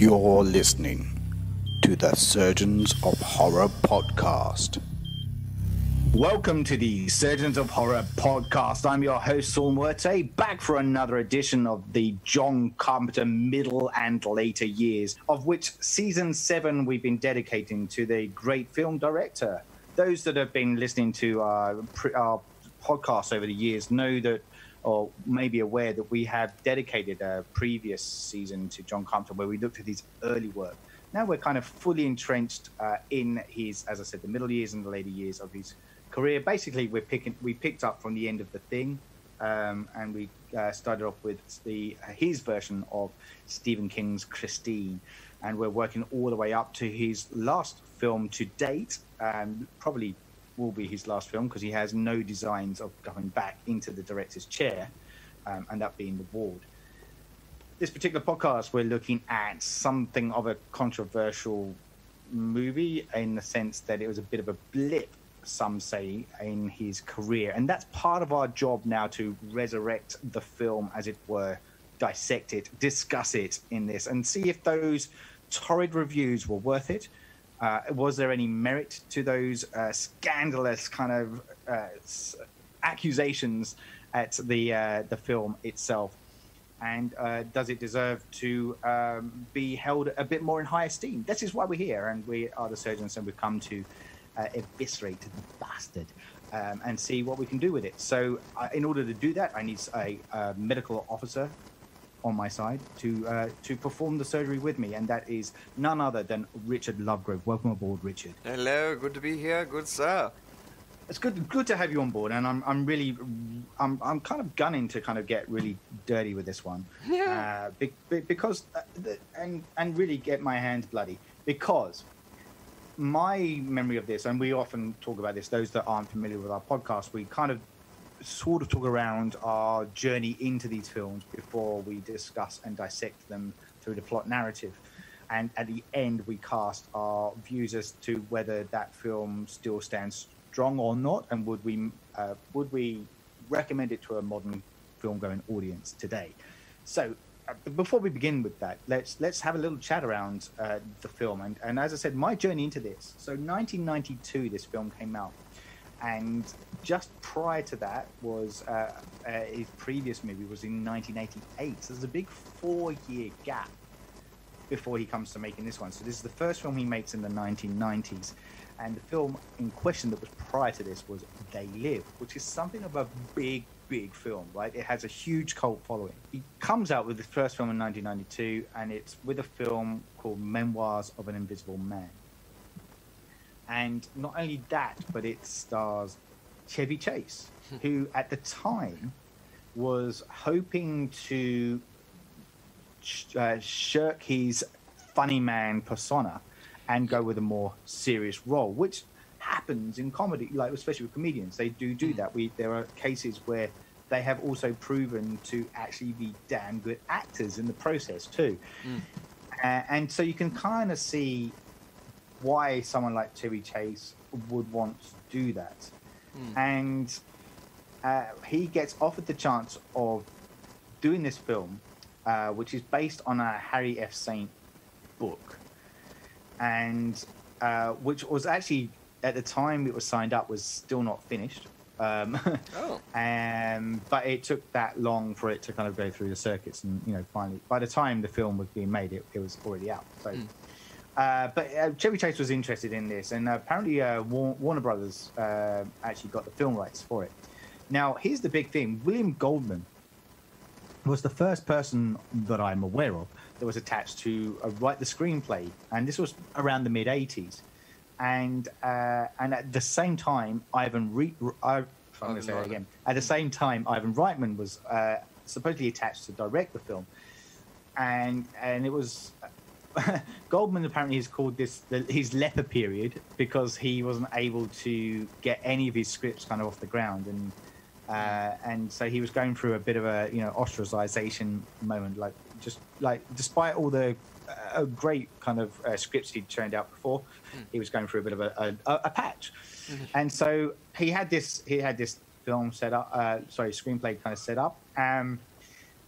You're listening to the Surgeons of Horror podcast. Welcome to the Surgeons of Horror podcast. I'm your host, Saul Muerte, back for another edition of the John Carpenter middle and later years, of which season 7 we've been dedicating to the great film director. Those that have been listening to our podcast over the years know that, or may be aware that we have dedicated a previous season to John Carpenter where we looked at his early work. Now we're kind of fully entrenched in his, as I said, the middle years and the later years of his career. Basically, we picked up from the end of The Thing, and we started off with his version of Stephen King's Christine, and we're working all the way up to his last film to date, probably will be his last film because he has no designs of going back into the director's chair, and that being The Ward. This particular podcast, we're looking at something of a controversial movie in the sense that it was a bit of a blip, some say, in his career. And that's part of our job now, to resurrect the film, as it were, dissect it, discuss it in this, and see if those torrid reviews were worth it. Was there any merit to those scandalous kind of accusations at the film itself? And does it deserve to be held a bit more in high esteem? This is why we're here, and we are the surgeons, and we've come to eviscerate the bastard and see what we can do with it. So in order to do that, I need a medical officer on my side to perform the surgery with me, and that is none other than Richard Lovegrove. Welcome aboard, Richard. Hello, good to be here, good sir. It's good to have you on board, and I'm kind of gunning to kind of get really dirty with this one, because and really get my hands bloody, because my memory of this, and we often talk about this, those that aren't familiar with our podcast, we kind of sort of talk around our journey into these films before we discuss and dissect them through the plot narrative. And at the end, we cast our views as to whether that film still stands strong or not, and would we recommend it to a modern film-going audience today. So before we begin with that, let's have a little chat around the film. And as I said, my journey into this. So 1992, this film came out. And just prior to that was his previous movie was in 1988. So there's a big 4-year gap before he comes to making this one. So this is the first film he makes in the 1990s. And the film in question that was prior to this was They Live, which is something of a big film, right? It has a huge cult following. He comes out with his first film in 1992, and it's with a film called Memoirs of an Invisible Man. And not only that, but it stars Chevy Chase, who at the time was hoping to shirk his funny man persona and go with a more serious role, which happens in comedy, like especially with comedians. They do that. There are cases where they have also proven to actually be damn good actors in the process too. And so you can kind of see why someone like Chevy Chase would want to do that. And he gets offered the chance of doing this film, which is based on a Harry F. Saint book, and which was actually, at the time it was signed up, was still not finished. But it took that long for it to kind of go through the circuits, and finally, by the time the film was being made, it was already out. So. But Chevy Chase was interested in this, and apparently Warner Brothers actually got the film rights for it. Now, here's the big thing. William Goldman was the first person that I'm aware of that was attached to write the screenplay, and this was around the mid-'80s. And at the same time, Ivan Reitman was supposedly attached to direct the film. And it was... Goldman apparently has called this his leper period because he wasn't able to get any of his scripts kind of off the ground, and so he was going through a bit of a ostracization moment, despite all the great kind of scripts he'd churned out before, he was going through a bit of a patch, and so he had this film set up, screenplay kind of set up.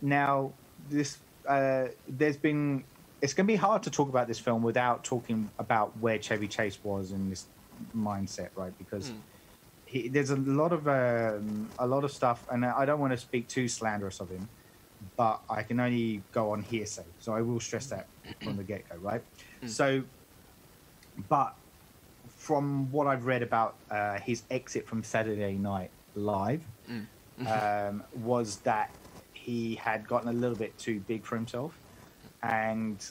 Now this there's been it's going to be hard to talk about this film without talking about where Chevy Chase was in this mindset, right? Because there's a lot of stuff, and I don't want to speak too slanderous of him, but I can only go on hearsay, so I will stress that from the get-go, right? So, but from what I've read about his exit from Saturday Night Live, was that he had gotten a little bit too big for himself and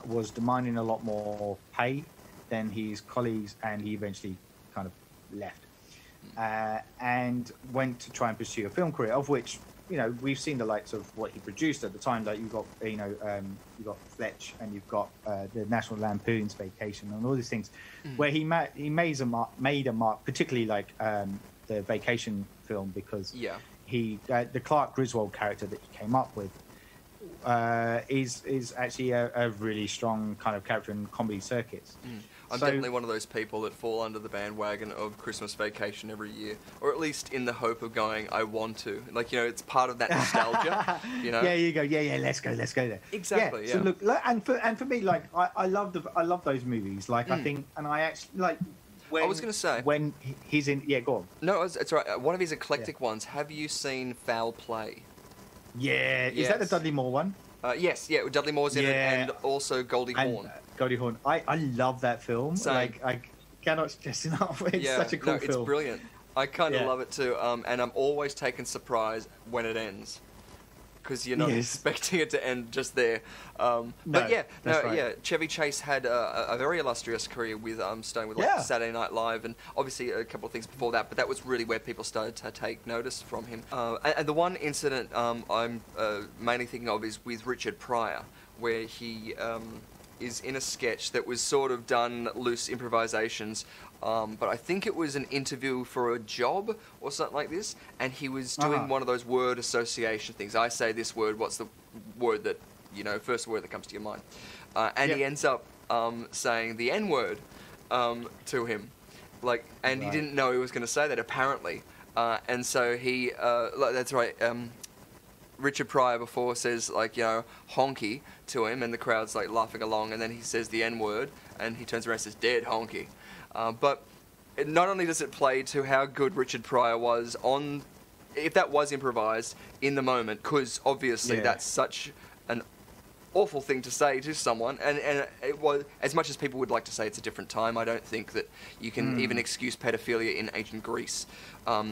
was demanding a lot more pay than his colleagues, and he eventually kind of left and went to try and pursue a film career, of which, you know, we've seen the likes of what he produced at the time. Like you've got, you've got Fletch, and you've got the National Lampoon's Vacation, and all these things, where he made a mark, particularly like the Vacation film, because the Clark Griswold character that he came up with is actually a really strong kind of character in comedy circuits. I'm definitely one of those people that fall under the bandwagon of Christmas Vacation every year, or at least in the hope of going, I want to. Like, you know, it's part of that nostalgia, you know? Yeah, you go, let's go there. Exactly, yeah. So look, and for me, like, I love those movies. Like, I think, and I actually, like, when, I was going to say, when he's in, go on. No, it's right. One of his eclectic ones. Have you seen Foul Play? Yeah, is that the Dudley Moore one? Yes, Dudley Moore's in it, and also Goldie Hawn. Goldie Hawn. I love that film. Same. Like, I cannot stress enough. It's such a cool film. It's brilliant. I kind of love it too, and I'm always taken surprise when it ends, because you're not expecting it to end just there. Chevy Chase had a very illustrious career with starting with Saturday Night Live, and obviously a couple of things before that, but that was really where people started to take notice from him. And the one incident I'm mainly thinking of is with Richard Pryor, where he is in a sketch that was sort of done loose improvisations, but I think it was an interview for a job or something like this, and he was doing one of those word association things. I say this word, what's the word that, you know, first word that comes to your mind? He ends up saying the N-word to him, like, and he didn't know he was going to say that, apparently, and so he, that's right, Richard Pryor before says, like, you know, honky to him, and the crowd's like laughing along, and then he says the N-word, and he turns around and says, dead honky. But not only does it play to how good Richard Pryor was on, if that was improvised in the moment, because obviously that's such an awful thing to say to someone, and it was, as much as people would like to say it's a different time, I don't think that you can even excuse pedophilia in ancient Greece,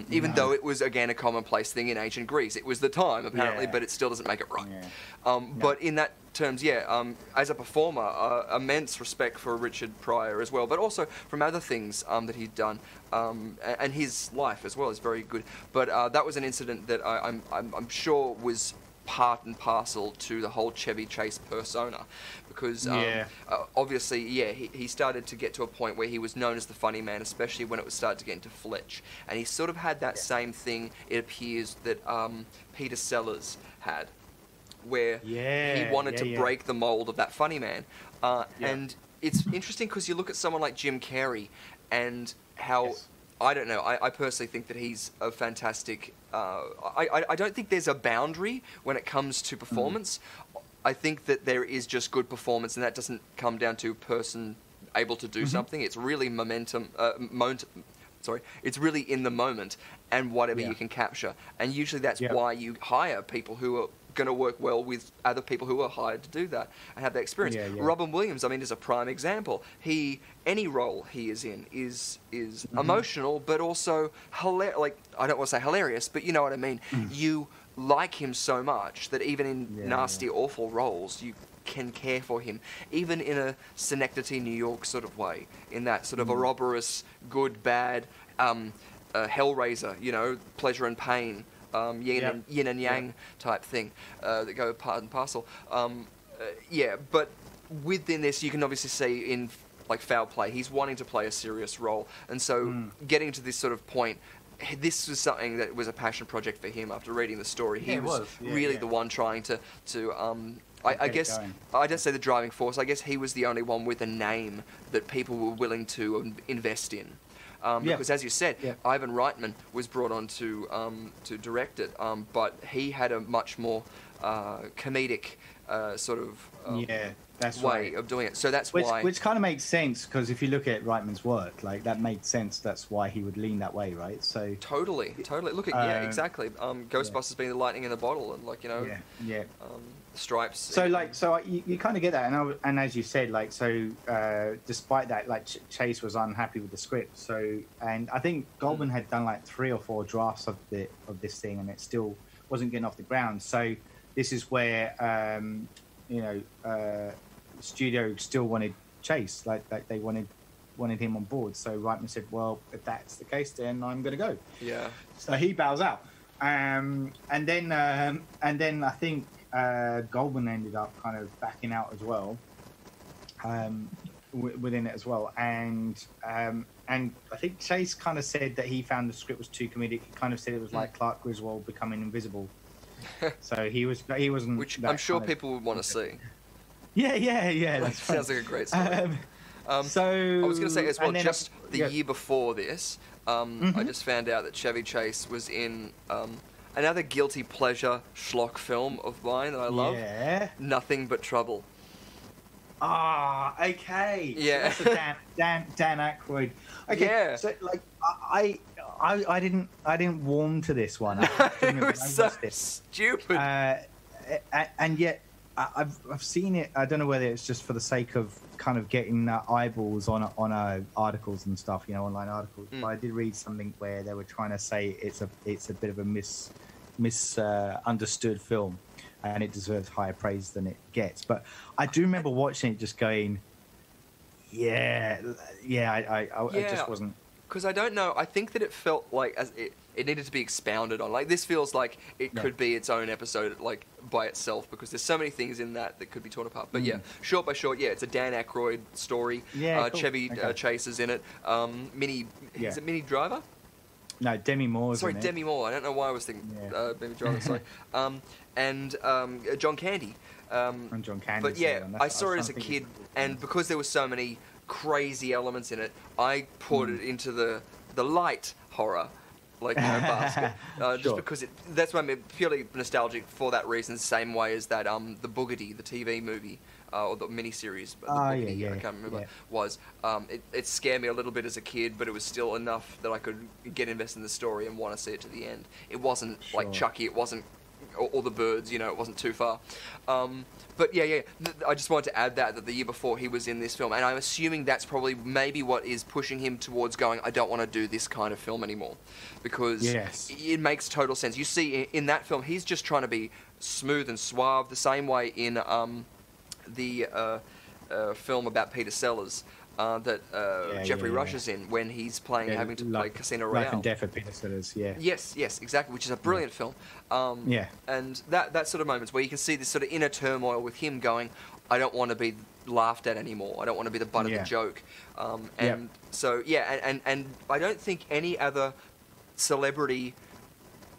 even though it was, again, a commonplace thing in ancient Greece. It was the time, apparently, but it still doesn't make it right. But in that terms, as a performer, immense respect for Richard Pryor as well, but also from other things that he'd done, and his life as well is very good. But that was an incident that I'm sure was part and parcel to the whole Chevy Chase persona, because obviously he started to get to a point where he was known as the funny man, especially when it was started to get into Fletch, and he sort of had that same thing, it appears, that Peter Sellers had, where he wanted to break the mold of that funny man, and it's interesting because you look at someone like Jim Carrey and how I don't know. I personally think that he's a fantastic. I don't think there's a boundary when it comes to performance. I think that there is just good performance, and that doesn't come down to a person able to do something. It's really momentum. It's really in the moment and whatever you can capture. And usually that's why you hire people who are going to work well with other people who are hired to do that and have that experience. Robin Williams, I mean, is a prime example. Any role he is in is emotional, but also like, I don't want to say hilarious, but you know what I mean. You like him so much that even in nasty, awful roles, you can care for him, even in a Synecdoche, New York sort of way, in that sort of ouroboros, good, bad, Hellraiser, you know, pleasure and pain, yin and yang type thing, that go part and parcel. But within this, you can obviously see in, like, Foul Play, he's wanting to play a serious role, and so getting to this sort of point, this was something that was a passion project for him. After reading the story, he was really the one trying to I guess I don't say the driving force. I guess he was the only one with a name that people were willing to invest in. Because, as you said, Ivan Reitman was brought on to direct it, but he had a much more comedic sort of that's way right. of doing it. So that's why. Which kind of makes sense, because if you look at Reitman's work, like that made sense. That's why he would lean that way, right? So totally. Look at exactly. Ghostbusters being the lightning in the bottle, and like stripes. So you kind of get that, and as you said, like despite that, like Chase was unhappy with the script. So, and I think Goldman had done like 3 or 4 drafts of this thing, and it still wasn't getting off the ground. So this is where studio still wanted Chase, like they wanted him on board. So Reitman said, well, if that's the case, then I'm going to go. Yeah. So he bows out, and then I think Goldman ended up kind of backing out as well, within it as well, and I think Chase kind of said that he found the script was too comedic. He kind of said it was like Clark Griswold becoming invisible. So he wasn't. Which I'm sure people would want to see. Yeah. That sounds like a great story. So I was going to say as well, just the year before this, I just found out that Chevy Chase was in another guilty pleasure schlock film of mine that I love. Yeah. Nothing But Trouble. Ah, okay. Yeah. So that's a Dan Aykroyd. Okay. Yeah. So like I didn't warm to this one. It was so stupid. And yet I've seen it. I don't know whether it's just for the sake of kind of getting eyeballs on articles and stuff, online articles. But I did read something where they were trying to say it's a bit of a misunderstood film, and it deserves higher praise than it gets. But I do remember watching it, just going, I just wasn't. Because I don't know, I think that it felt like it needed to be expounded on. Like, this feels like it could be its own episode, like, by itself, because there's so many things in that could be torn apart. But short by short, it's a Dan Aykroyd story. Yeah, cool. Chevy Chase is in it. Is it Minnie Driver? No, Demi Moore. Sorry, Demi Moore. I don't know why I was thinking Minnie Driver. Sorry. And John Candy. And John Candy. But I saw it as a kid, and because there were so many crazy elements in it, I poured it into the light horror, basket, just because that's why I'm purely nostalgic for that reason. Same way as that the Boogedy, the TV movie or the miniseries, the Boogedy, I can't remember, was. It scared me a little bit as a kid, but it was still enough that I could get invested in the story and want to see it to the end. It wasn't like Chucky. It wasn't all the birds. It wasn't too far. But I just wanted to add that the year before he was in this film, and I'm assuming that's probably maybe what is pushing him towards going, I don't want to do this kind of film anymore, because it makes total sense. You see in that film, he's just trying to be smooth and suave, the same way in the film about Peter Sellers that Jeffrey Rush is in when he's having to play Casino Royale. Life and Death of Peter Sellers, Yes, exactly, which is a brilliant film. And that sort of moments where you can see this sort of inner turmoil with him going, I don't want to be laughed at anymore. I don't want to be the butt of the joke. So, and I don't think any other celebrity,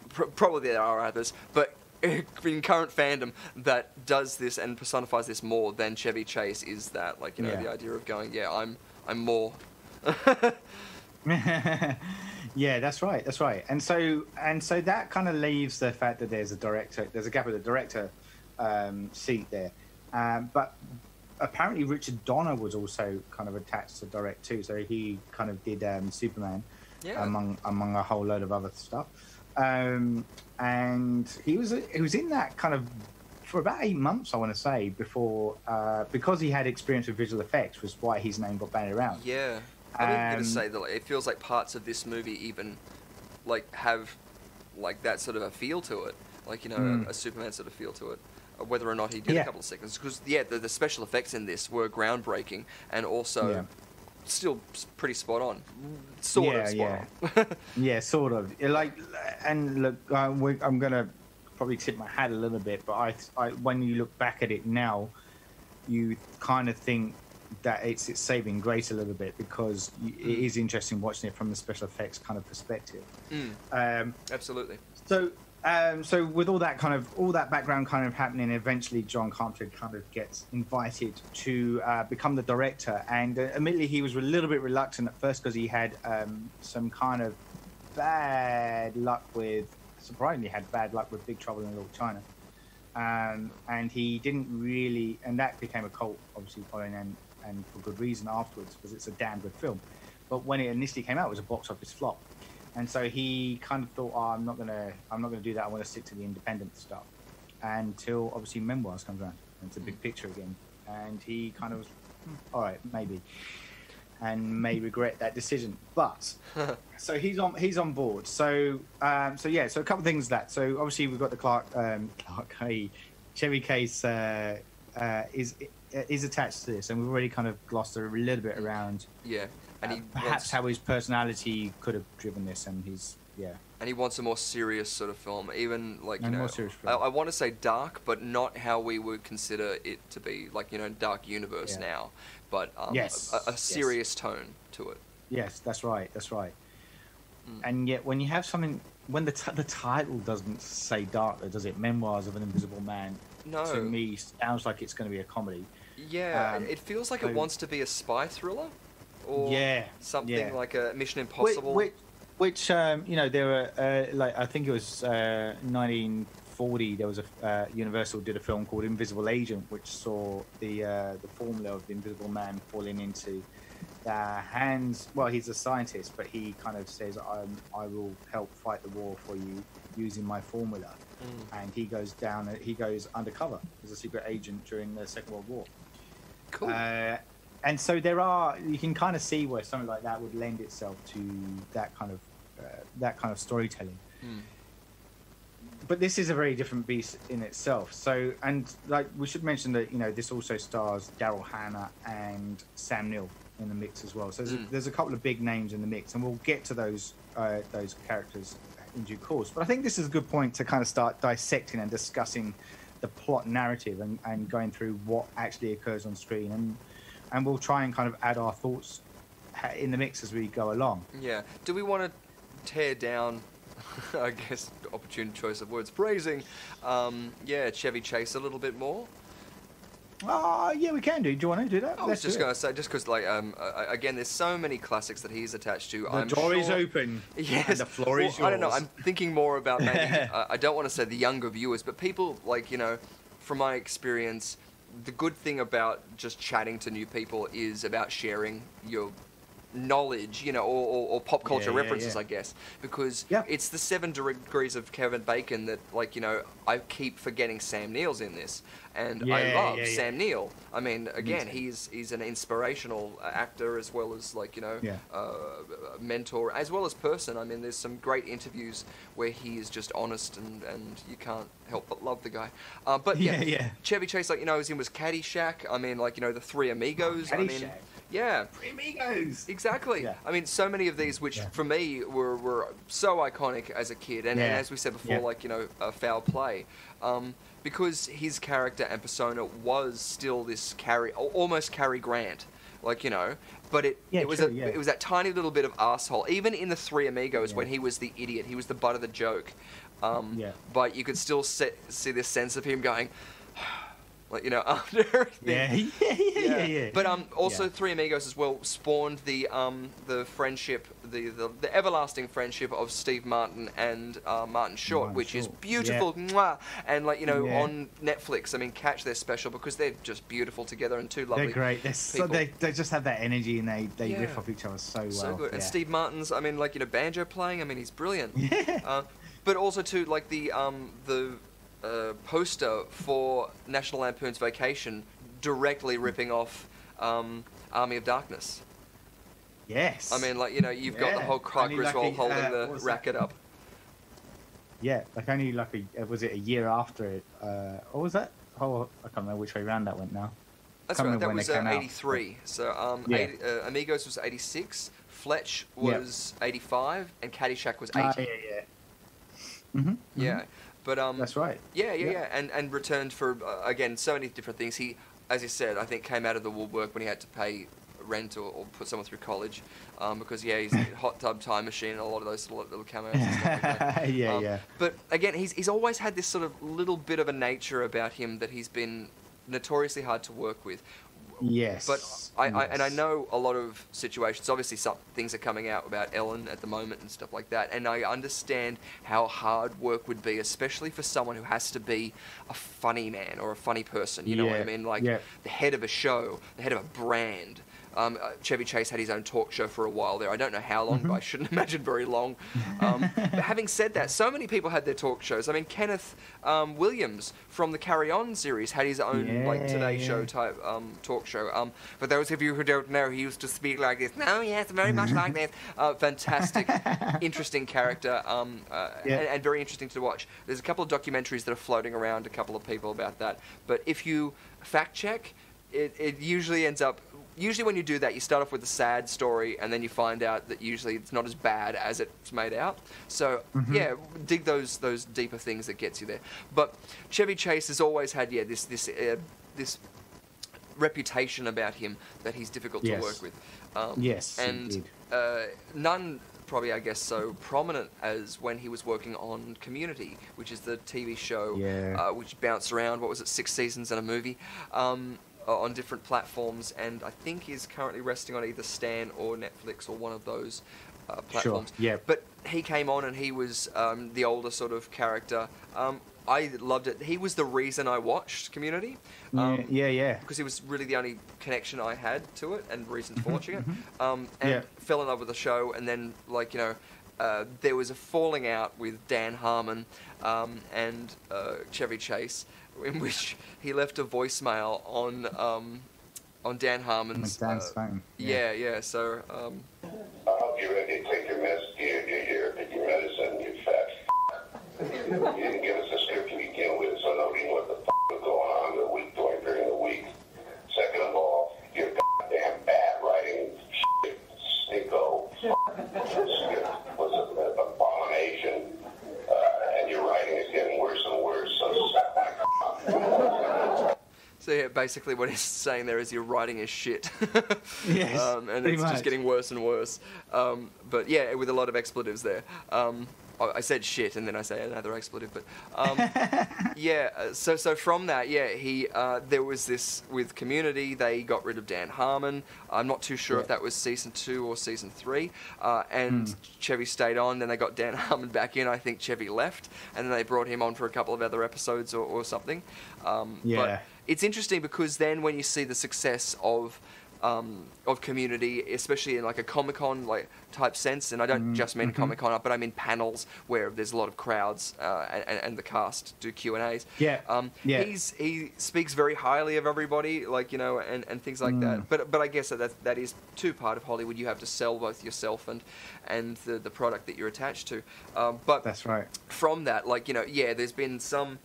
probably there are others, but in current fandom that does this and personifies this more than Chevy Chase is that, the idea of going, I'm more. Yeah, that's right. And so that kind of leaves the fact that there's a gap of the director seat there. But apparently Richard Donner was also kind of attached to direct too, so he kind of did Superman among a whole load of other stuff. And he was in that kind of for about 8 months, I want to say, before because he had experience with visual effects, was why his name got bandied around. Yeah, I'm going to say that it feels like parts of this movie even have that sort of a feel to it, a Superman sort of feel to it. Whether or not he did a couple of seconds, because the special effects in this were groundbreaking and also. Still pretty spot on, sort of spot on. Yeah, sort of. And look, I'm gonna probably tip my hat a little bit, but I when you look back at it now, you kind of think that it's saving grace a little bit, because it is interesting watching it from the special effects kind of perspective. Absolutely. So with all that background kind of happening, eventually John Carpenter kind of gets invited to become the director, and admittedly he was a little bit reluctant at first because he had some kind of surprisingly bad luck with Big Trouble in Little China. and he didn't really, and that became a cult, obviously, following and for good reason afterwards, because it's a damn good film. But when it initially came out, it was a box office flop, and so he kind of thought, I'm not gonna do that. I want to stick to the independent stuff, until obviously Memoirs comes around, and it's a big picture again, and he kind of was, all right, maybe, and may regret that decision, but so he's on board. So so a couple of things of that. So obviously we've got the Chevy Chase is attached to this, and we've already kind of glossed a little bit around. Yeah, and perhaps how his personality could have driven this, and and he wants a more serious sort of film, even like more serious film. I want to say dark, but not how we would consider it to be, like dark universe now, but a serious tone to it. Yes, that's right. And yet, when you have something, when the title doesn't say dark, though, does it? Memoirs of an Invisible Man. No. To me, sounds like it's going to be a comedy. Yeah, it feels like it wants to be a spy thriller, or something like a Mission Impossible. Which there were like I think it was 1940. There was a Universal did a film called Invisible Agent, which saw the formula of the Invisible Man falling into the hands. Well, he's a scientist, but he kind of says, "I will help fight the war for you using my formula." And he goes undercover as a secret agent during the Second World War. Cool. And so you can kind of see where something like that would lend itself to that kind of storytelling. But this is a very different beast in itself. So, and like we should mention that this also stars Daryl Hannah and Sam Neill in the mix as well. So there's a couple of big names in the mix, and we'll get to those characters in due course. But I think this is a good point to kind of start dissecting and discussing the plot narrative and going through what actually occurs on screen, and we'll try and kind of add our thoughts in the mix as we go along. Yeah. Do we want to tear down, I guess, opportune choice of words, praising, Chevy Chase a little bit more? Yeah, we can do. Do you want to do that? I was just going to say, just because, again, there's so many classics that he's attached to. The door is open. Yes. And the floor is yours. I don't know. I'm thinking more about maybe, I don't want to say the younger viewers, but people, from my experience, the good thing about just chatting to new people is about sharing your knowledge, or pop culture references, I guess, because it's the 7 degrees of Kevin Bacon that, I keep forgetting Sam Neill's in this, and I love Sam Neill. I mean, again, he's an inspirational actor as well as a mentor, as well as person. I mean, there's some great interviews where he is just honest, and you can't help but love the guy. But Chevy Chase, his in was Caddyshack. I mean, the Three Amigos. Caddyshack. Yeah. Three Amigos. Exactly. Yeah. I mean, so many of these, which for me were so iconic as a kid, and as we said before, Foul Play, because his character and persona was still this almost Cary Grant, but it was that tiny little bit of arsehole. Even in the Three Amigos, when he was the idiot, he was the butt of the joke. But you could still see this sense of him going, after everything. Yeah. But also Three Amigos as well spawned the friendship, the everlasting friendship of Steve Martin and Martin Short, which is beautiful. Mwah! And on Netflix, I mean, catch their special because they're just beautiful together and two lovely. They're great. They just have that energy and they riff off each other so well. So good. And Steve Martin's, I mean, banjo playing. I mean, he's brilliant. Yeah. But also too, the poster for National Lampoon's Vacation directly ripping off Army of Darkness. Yes. I mean, you've got the whole Clark Griswold holding the racket up. Yeah, was it a year after it? Or was that? Oh, I can't remember which way round that went now. That's right, that was 83. So Amigos was 86, Fletch was 85, and Caddyshack was 80. Yeah. But that's right. Yeah. And returned for again so many different things. He, as you said, I think came out of the woodwork when he had to pay rent or put someone through college, because he's Hot Tub Time Machine and a lot of those little cameos and stuff like that. But again, he's always had this sort of little bit of a nature about him that he's been notoriously hard to work with. Yes. But I know a lot of situations. Obviously, some things are coming out about Ellen at the moment and stuff like that. And I understand how hard work would be, especially for someone who has to be a funny man or a funny person. You know what I mean? Like the head of a show, the head of a brand. Chevy Chase had his own talk show for a while there. I don't know how long, but I shouldn't imagine very long. But having said that, so many people had their talk shows. I mean, Kenneth Williams from the Carry On series had his own like Today Show type talk show. For those of you who don't know, he used to speak like this. No, yes, very much like this. Fantastic, interesting character, and very interesting to watch. There's a couple of documentaries that are floating around, a couple of people about that. But if you fact check, it usually ends up... Usually when you do that, you start off with a sad story, and then you find out that usually it's not as bad as it's made out. So, yeah, dig those deeper things that gets you there. But Chevy Chase has always had, this reputation about him that he's difficult to work with. And none... probably, I guess, so prominent as when he was working on Community, which is the TV show which bounced around, 6 seasons and a movie, on different platforms, and I think is currently resting on either Stan or Netflix or one of those platforms. Sure. Yeah. But he came on and he was the older sort of character. I loved it. He was the reason I watched Community. Because he was really the only connection I had to it and reason for watching it. And fell in love with the show, and then, like, you know, there was a falling out with Dan Harmon and Chevy Chase, in which he left a voicemail on Dan Harmon's Dan's phone. So I hope you're ready to take your medicine, you fat. You didn't give us a script to begin with, so nobody knew what the was going on during the week. Second of all, you're goddamn bad writing shit, sicko, was an abomination, and your writing is getting worse and worse, so suck my cock. So yeah, basically what he's saying there is your writing is shit. Yes, and it's just getting worse and worse. But yeah, with a lot of expletives there. I said shit and then I say another expletive, but so from that, he there was this with Community, they got rid of Dan Harmon. I'm not too sure if that was season 2 or season 3, and Chevy stayed on, then they got Dan Harmon back in. I think Chevy left, and then they brought him on for a couple of other episodes or something. But it's interesting because then when you see the success of Community, especially in like a Comic-Con like type sense, and I don't just mean Comic-Con, but I mean panels where there's a lot of crowds and the cast do Q&As. He speaks very highly of everybody, like, you know, and things like that. But I guess that is too part of Hollywood. You have to sell both yourself and the product that you're attached to. But that's right. From that, like, you know, there's been some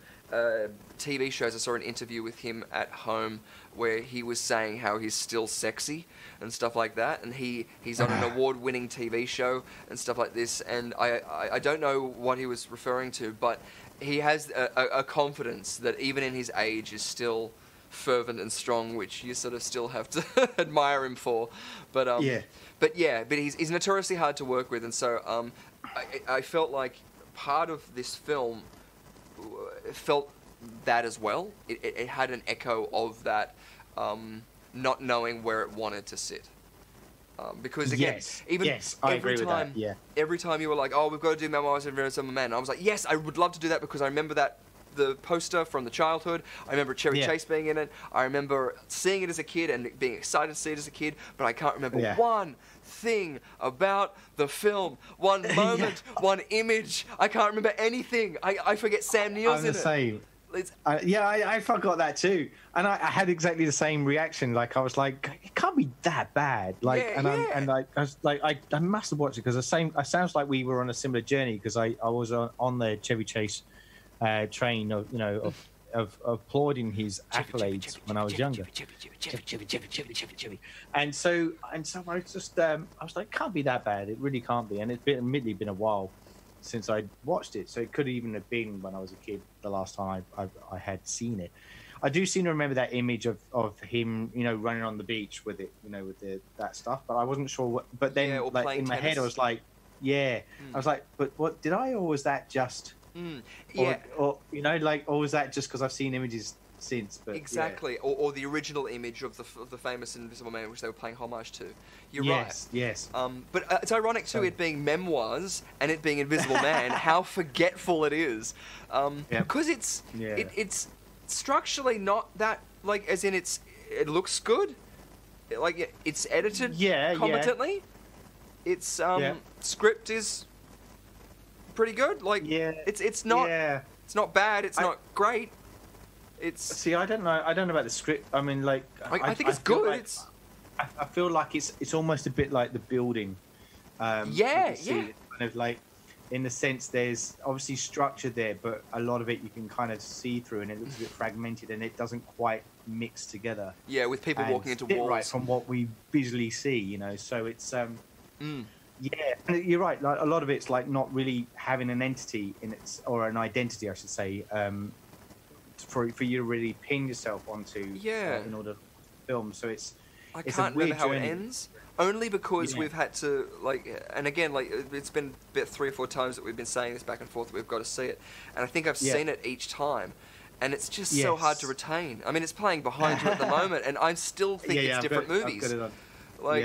TV shows. I saw an interview with him at home where he was saying how he's still sexy and stuff like that, and he's on an award-winning TV show and stuff like this, and I don't know what he was referring to, but he has a confidence that even in his age is still fervent and strong, which you sort of still have to admire him for. But he's notoriously hard to work with, and so I felt like part of this film felt that as well. It had an echo of that, not knowing where it wanted to sit. Because again, every time you were like, "Oh, we've got to do Memoirs of a Summer Man," I was like, "Yes, I would love to do that," because I remember the poster from the childhood. I remember Chevy Chase being in it. I remember seeing it as a kid and being excited to see it as a kid, but I can't remember one thing about the film, one moment, one image. I can't remember anything. I forget Sam Neill's in it. Same. I forgot that too, and I had exactly the same reaction. Like, I was like, it can't be that bad. Like, I was like, I must have watched it because it sounds like we were on a similar journey, because I was on the Chevy Chase train of, you know, of applauding his accolades when I was younger. And so I was just I was like, can't be that bad. It really can't be. And it's admittedly been a while since I watched it, so it could even have been when I was a kid the last time I had seen it. I do seem to remember that image of him, you know, running on the beach with it, you know, with that stuff, but I wasn't sure what. But then, like, in my head, I was like, I was like, but what did I, or was that just, or you know, like, or was that just because I've seen images since. But exactly, or the original image of the famous Invisible Man, which they were paying homage to. You're yes, right. Yes. But it's ironic too, it being Memoirs and it being Invisible Man, how forgetful it is. Because it's structurally not that, like, as in it looks good, like it's edited competently. Its script is pretty good. Like it's not bad. It's not great. See, I don't know about the script. I mean, like I think it's good. Like, I feel like it's almost a bit like the building. Kind of like, in the sense there's obviously structure there, but a lot of it you can kind of see through, and it looks a bit fragmented, and it doesn't quite mix together. Yeah, with people walking into walls. Right, from what we visually see, you know. So it's yeah, and you're right. Like, a lot of it's like not really having an entity in its, or an identity, I should say, for you to really pin yourself onto. In order to film. So I can't remember how it ends. Only because we've had to, like, and again, like, it's been about 3 or 4 times that we've been saying this back and forth that we've got to see it, and I think I've seen it each time, and it's just so hard to retain. I mean, it's playing behind you at the moment, and I still think it's different movies. I've got it on. Like,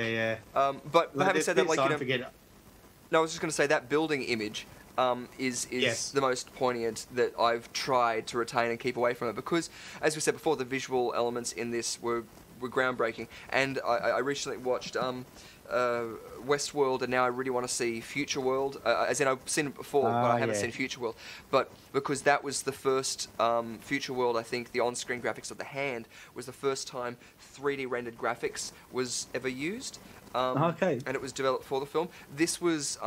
but like, having said that, like, no, I was just going to say that building image is the most poignant that I've tried to retain and keep away from it, because, as we said before, the visual elements in this were groundbreaking, and I recently watched Westworld, and now I really want to see Future World, as in I've seen it before, but I haven't seen Future World, but because that was the first Future World, I think the on-screen graphics of the hand was the first time 3D rendered graphics was ever used, and it was developed for the film. This was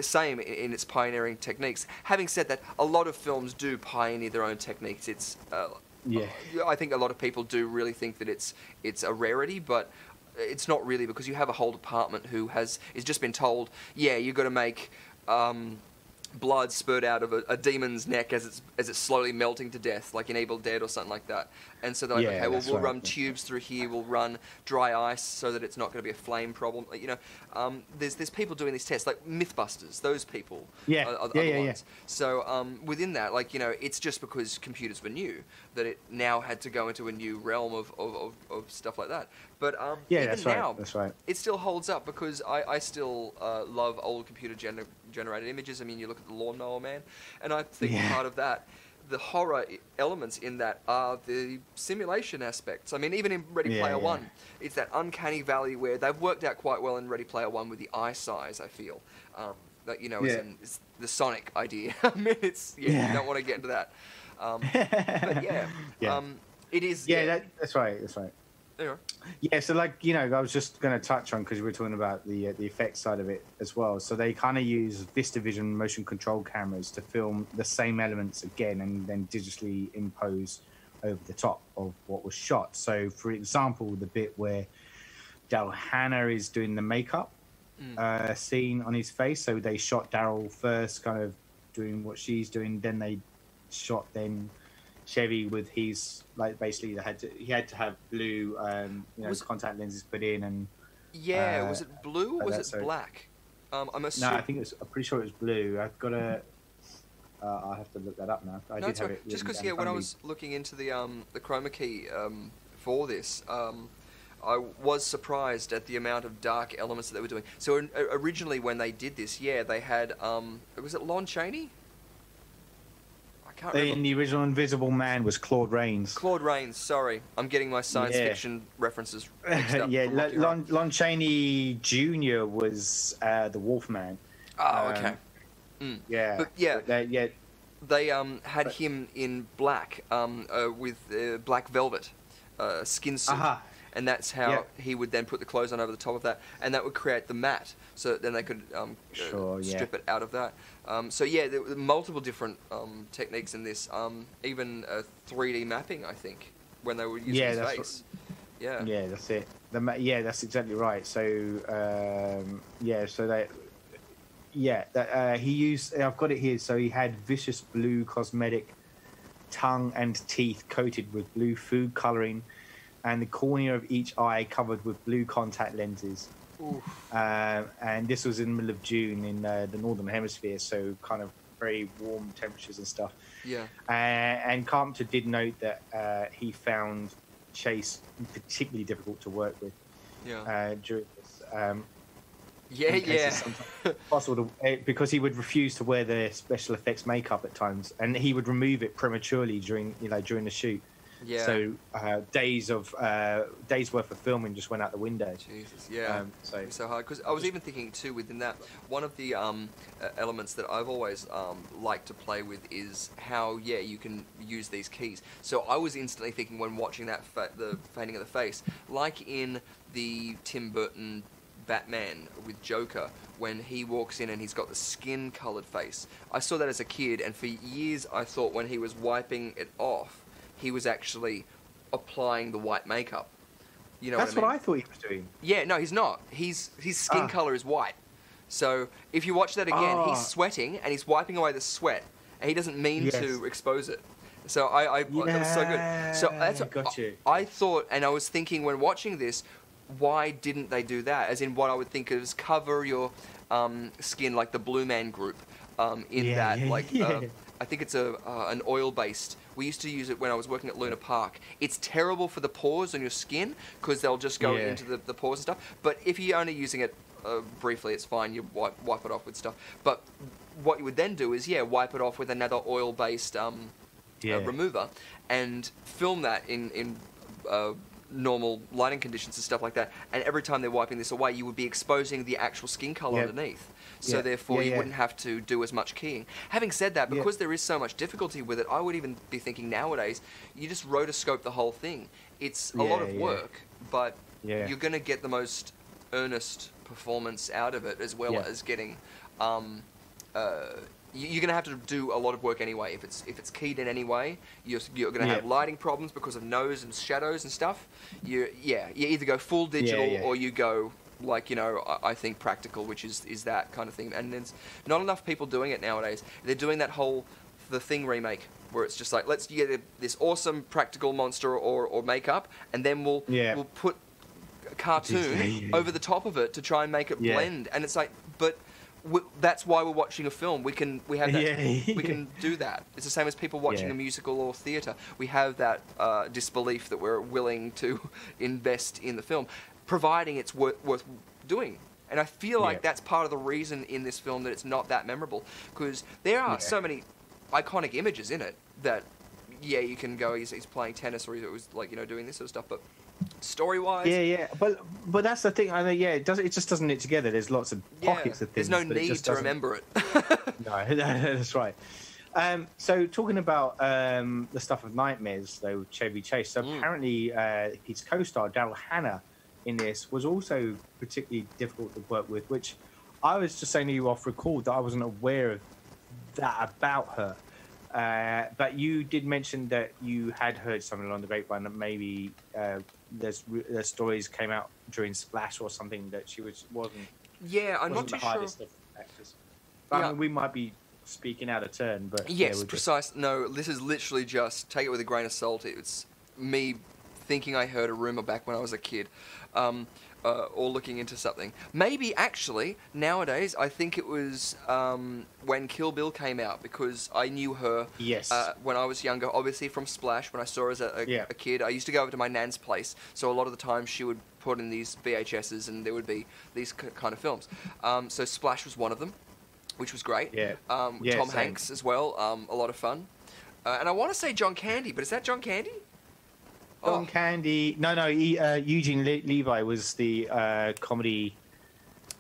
same in its pioneering techniques. Having said that, a lot of films do pioneer their own techniques. It's I think a lot of people do really think that it's a rarity, but it's not really, because you have a whole department who is just been told, you've got to make blood spurt out of a demon's neck as it's slowly melting to death, like in Evil Dead or something like that. And so they're like, okay, well, we'll run tubes through here, we'll run dry ice so that it's not going to be a flame problem. You know, there's people doing these tests, like Mythbusters. Those people are the ones. So within that, like, you know, it's just because computers were new that it now had to go into a new realm of stuff like that. But even now, it still holds up, because I still love old computer generated images. I mean, you look at the Lawnmower Man, and I think part of that, the horror elements in that are the simulation aspects. I mean, even in Ready Player One, it's that uncanny valley where they've worked out quite well in Ready Player One with the eye size, I feel. That, you know, it's the Sonic idea. I mean, you don't want to get into that. But it is. That's right. Yeah, so, like, you know, I was just going to touch on, because we were talking about the effects side of it as well. So they kind of use VistaVision motion control cameras to film the same elements again, and then digitally impose over the top of what was shot. So, for example, the bit where Daryl Hannah is doing the makeup scene on his face. So they shot Daryl first, kind of doing what she's doing. Then they shot Chevy with his, like, basically he had to have blue contact lenses put in, and was it blue or was it black? I'm assuming... No, I'm pretty sure it was blue. I've got to I'll have to look that up now. I did have it just because when I was looking into the chroma key for this, I was surprised at the amount of dark elements that they were doing. So originally when they did this, they had was it Lon Chaney? In the original Invisible Man was Claude Rains. Claude Rains, sorry. I'm getting my science fiction references mixed up. Lon Chaney Jr. was the Wolfman. Oh, okay. Yeah. But they had him in black with black velvet skin suit. And that's how he would then put the clothes on over the top of that, and that would create the matte, so that then they could strip it out of that. There were multiple different techniques in this, even 3D mapping, I think, when they were using his face. Yeah, that's it. That's exactly right. So, he used, I've got it here, so he had vicious blue cosmetic tongue and teeth coated with blue food colouring, and the cornea of each eye covered with blue contact lenses. And this was in the middle of June in the Northern Hemisphere, so kind of very warm temperatures and stuff. Yeah. And Carpenter did note that he found Chase particularly difficult to work with. Yeah. During this. Possible to, because he would refuse to wear the special effects makeup at times, and he would remove it prematurely during the shoot. Yeah. So days worth of filming just went out the window. Jesus, yeah. So hard, because I was even thinking too within that, one of the elements that I've always liked to play with is how you can use these keys. So I was instantly thinking when watching that the painting of the face, like in the Tim Burton Batman with Joker, when he walks in and he's got the skin coloured face. I saw that as a kid, and for years I thought when he was wiping it off, he was actually applying the white makeup. You know That's what I mean? what I thought he was doing. Yeah, no, he's not. His skin colour is white. So if you watch that again, he's sweating and he's wiping away the sweat, and he doesn't mean to expose it. So that was so good. So that's got you. I thought, and I was thinking when watching this, why didn't they do that? As in, what I would think is cover your skin like the Blue Man Group I think it's an oil-based. We used to use it when I was working at Luna Park. It's terrible for the pores on your skin because they'll just go into the pores and stuff. But if you're only using it briefly, it's fine. You wipe it off with stuff. But what you would then do is, wipe it off with another oil-based remover and film that in normal lighting conditions and stuff like that, and every time they're wiping this away, you would be exposing the actual skin color underneath, so therefore you wouldn't have to do as much keying. Having said that, because there is so much difficulty with it, I would even be thinking nowadays you just rotoscope the whole thing. It's a lot of work, but you're going to get the most earnest performance out of it, as well as getting you're going to have to do a lot of work anyway. If it's keyed in any way, you're going to have lighting problems because of nose and shadows and stuff. You either go full digital or you go I think practical, which is that kind of thing. And there's not enough people doing it nowadays. They're doing that whole The Thing remake where it's just like, let's get this awesome practical monster or makeup, and then we'll put a cartoon over the top of it to try and make it blend. And it's like, but that's why we're watching a film. We can do that. It's the same as people watching a musical or theatre. We have that disbelief that we're willing to invest in the film, providing it's worth doing. And I feel like that's part of the reason in this film that it's not that memorable, because there are so many iconic images in it that you can go, he's playing tennis, or he was doing this sort of stuff, but story-wise, but that's the thing. I mean, it just doesn't knit together. There's lots of pockets of things. There's no need to remember it. No, that's right. So talking about the stuff of Nightmares, though, Chevy Chase. So apparently, his co-star Daryl Hannah in this was also particularly difficult to work with, which I was just saying to you off record that I wasn't aware of that about her. But you did mention that you had heard something along the grapevine that maybe there's stories came out during Splash or something that she wasn't. Yeah, I'm not too sure. Of actors. But, I mean, we might be speaking out of turn, but yes, precise. No, this is literally just take it with a grain of salt. It's me thinking I heard a rumor back when I was a kid. Or looking into something. Maybe, actually, nowadays, I think it was when Kill Bill came out, because I knew her when I was younger, obviously from Splash, when I saw her as a kid. I used to go over to my nan's place, so a lot of the time she would put in these VHSs and there would be these kind of films. So Splash was one of them, which was great. Tom Hanks as well, a lot of fun. And I want to say John Candy, but is that John Candy? John Candy. No. Eugene Levi was the comedy.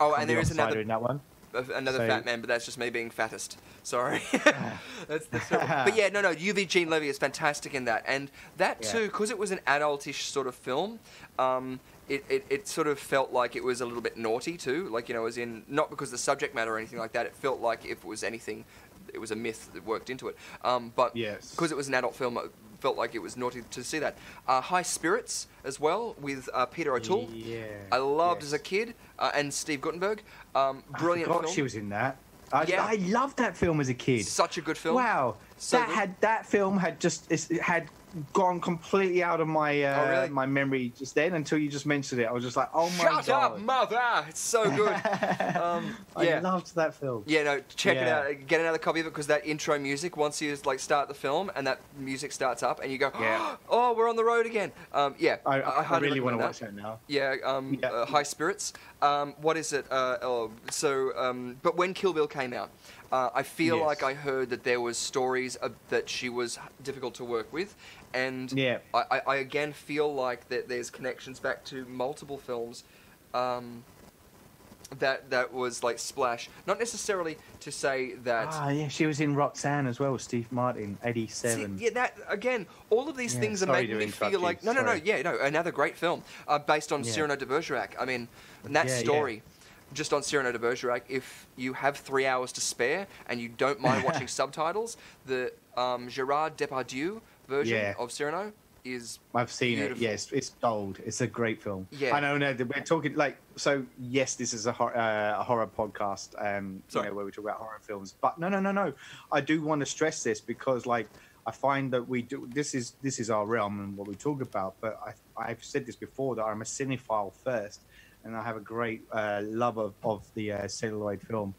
Oh, and there is another in that one. Another fat man, but that's just me being fattest. Sorry. That's but yeah, no. Eugene Levy is fantastic in that, and that too, because it was an adultish sort of film. It sort of felt like it was a little bit naughty too, as in not because of the subject matter or anything like that. It felt like if it was anything, it was a myth that worked into it. But because it was an adult film, it felt like it was naughty to see that. High Spirits as well with Peter O'Toole. I loved as a kid, and Steve Guttenberg. Brilliant film. She was in that. I loved that film as a kid. Such a good film. Wow, that film had gone completely out of my really? my memory just then until you just mentioned it. I was just like, oh my god! Shut up, mother! It's so good. I loved that film. Yeah, no, check it out. Get another copy of it because that intro music, once you like start the film and that music starts up and you go, oh, we're on the road again. I really want to watch that now. Yeah, High Spirits. What is it? But when Kill Bill came out, I feel like I heard that there was stories that she was difficult to work with, and I again feel like that there's connections back to multiple films that was like Splash. Not necessarily to say that... she was in Roxanne as well, Steve Martin, 87. See, that, again, all of these things are making me feel like... No, another great film based on Cyrano de Bergerac. I mean, and that story... Just on Cyrano de Bergerac, if you have 3 hours to spare and you don't mind watching subtitles, the Gerard Depardieu version of Cyrano is I've seen beautiful. It, yes. It's gold. It's a great film. Yeah. I know, we're talking, like, so, yes, this is a horror podcast, where we talk about horror films. But no. I do want to stress this because, like, I find that we do, this is our realm and what we talk about, but I've said this before, that I'm a cinephile first. And I have a great love of the celluloid film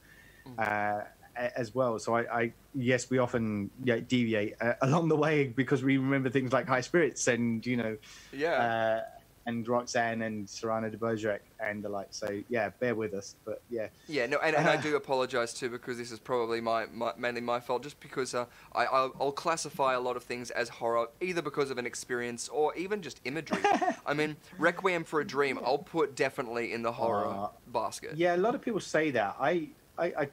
as well. So yes, we often deviate along the way because we remember things like High Spirits and and Roxanne and Cyrano de Bergerac and the like. So bear with us. But and I do apologise too because this is probably mainly my fault. Just because I'll classify a lot of things as horror either because of an experience or even just imagery. I mean, Requiem for a Dream I'll put definitely in the horror basket. Yeah, a lot of people say that. I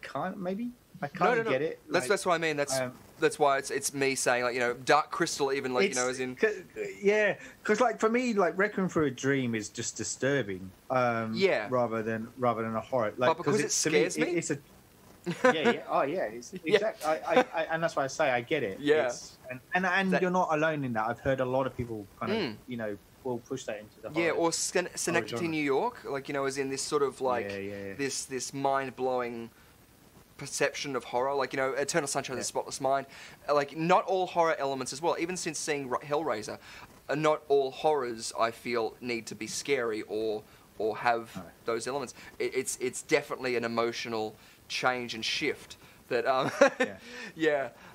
can't maybe. I can't get it. Like, that's what I mean. That's why it's me saying, like, Dark Crystal, even, like, as in... because, like, for me, like, Requiem for a Dream is just disturbing. Rather than a horror. Like, but because it scares me? It's a... It's exactly. And that's why I say I get it. Yeah. And you're not alone in that. I've heard a lot of people kind of, will push that into the horror. Yeah, or Schenectady, New York, like, as in this sort of, like, this mind-blowing... perception of horror, like, Eternal Sunshine of the Spotless Mind, like, not all horror elements as well, even since seeing Hellraiser, not all horrors I feel need to be scary or have those elements. It's definitely an emotional change and shift that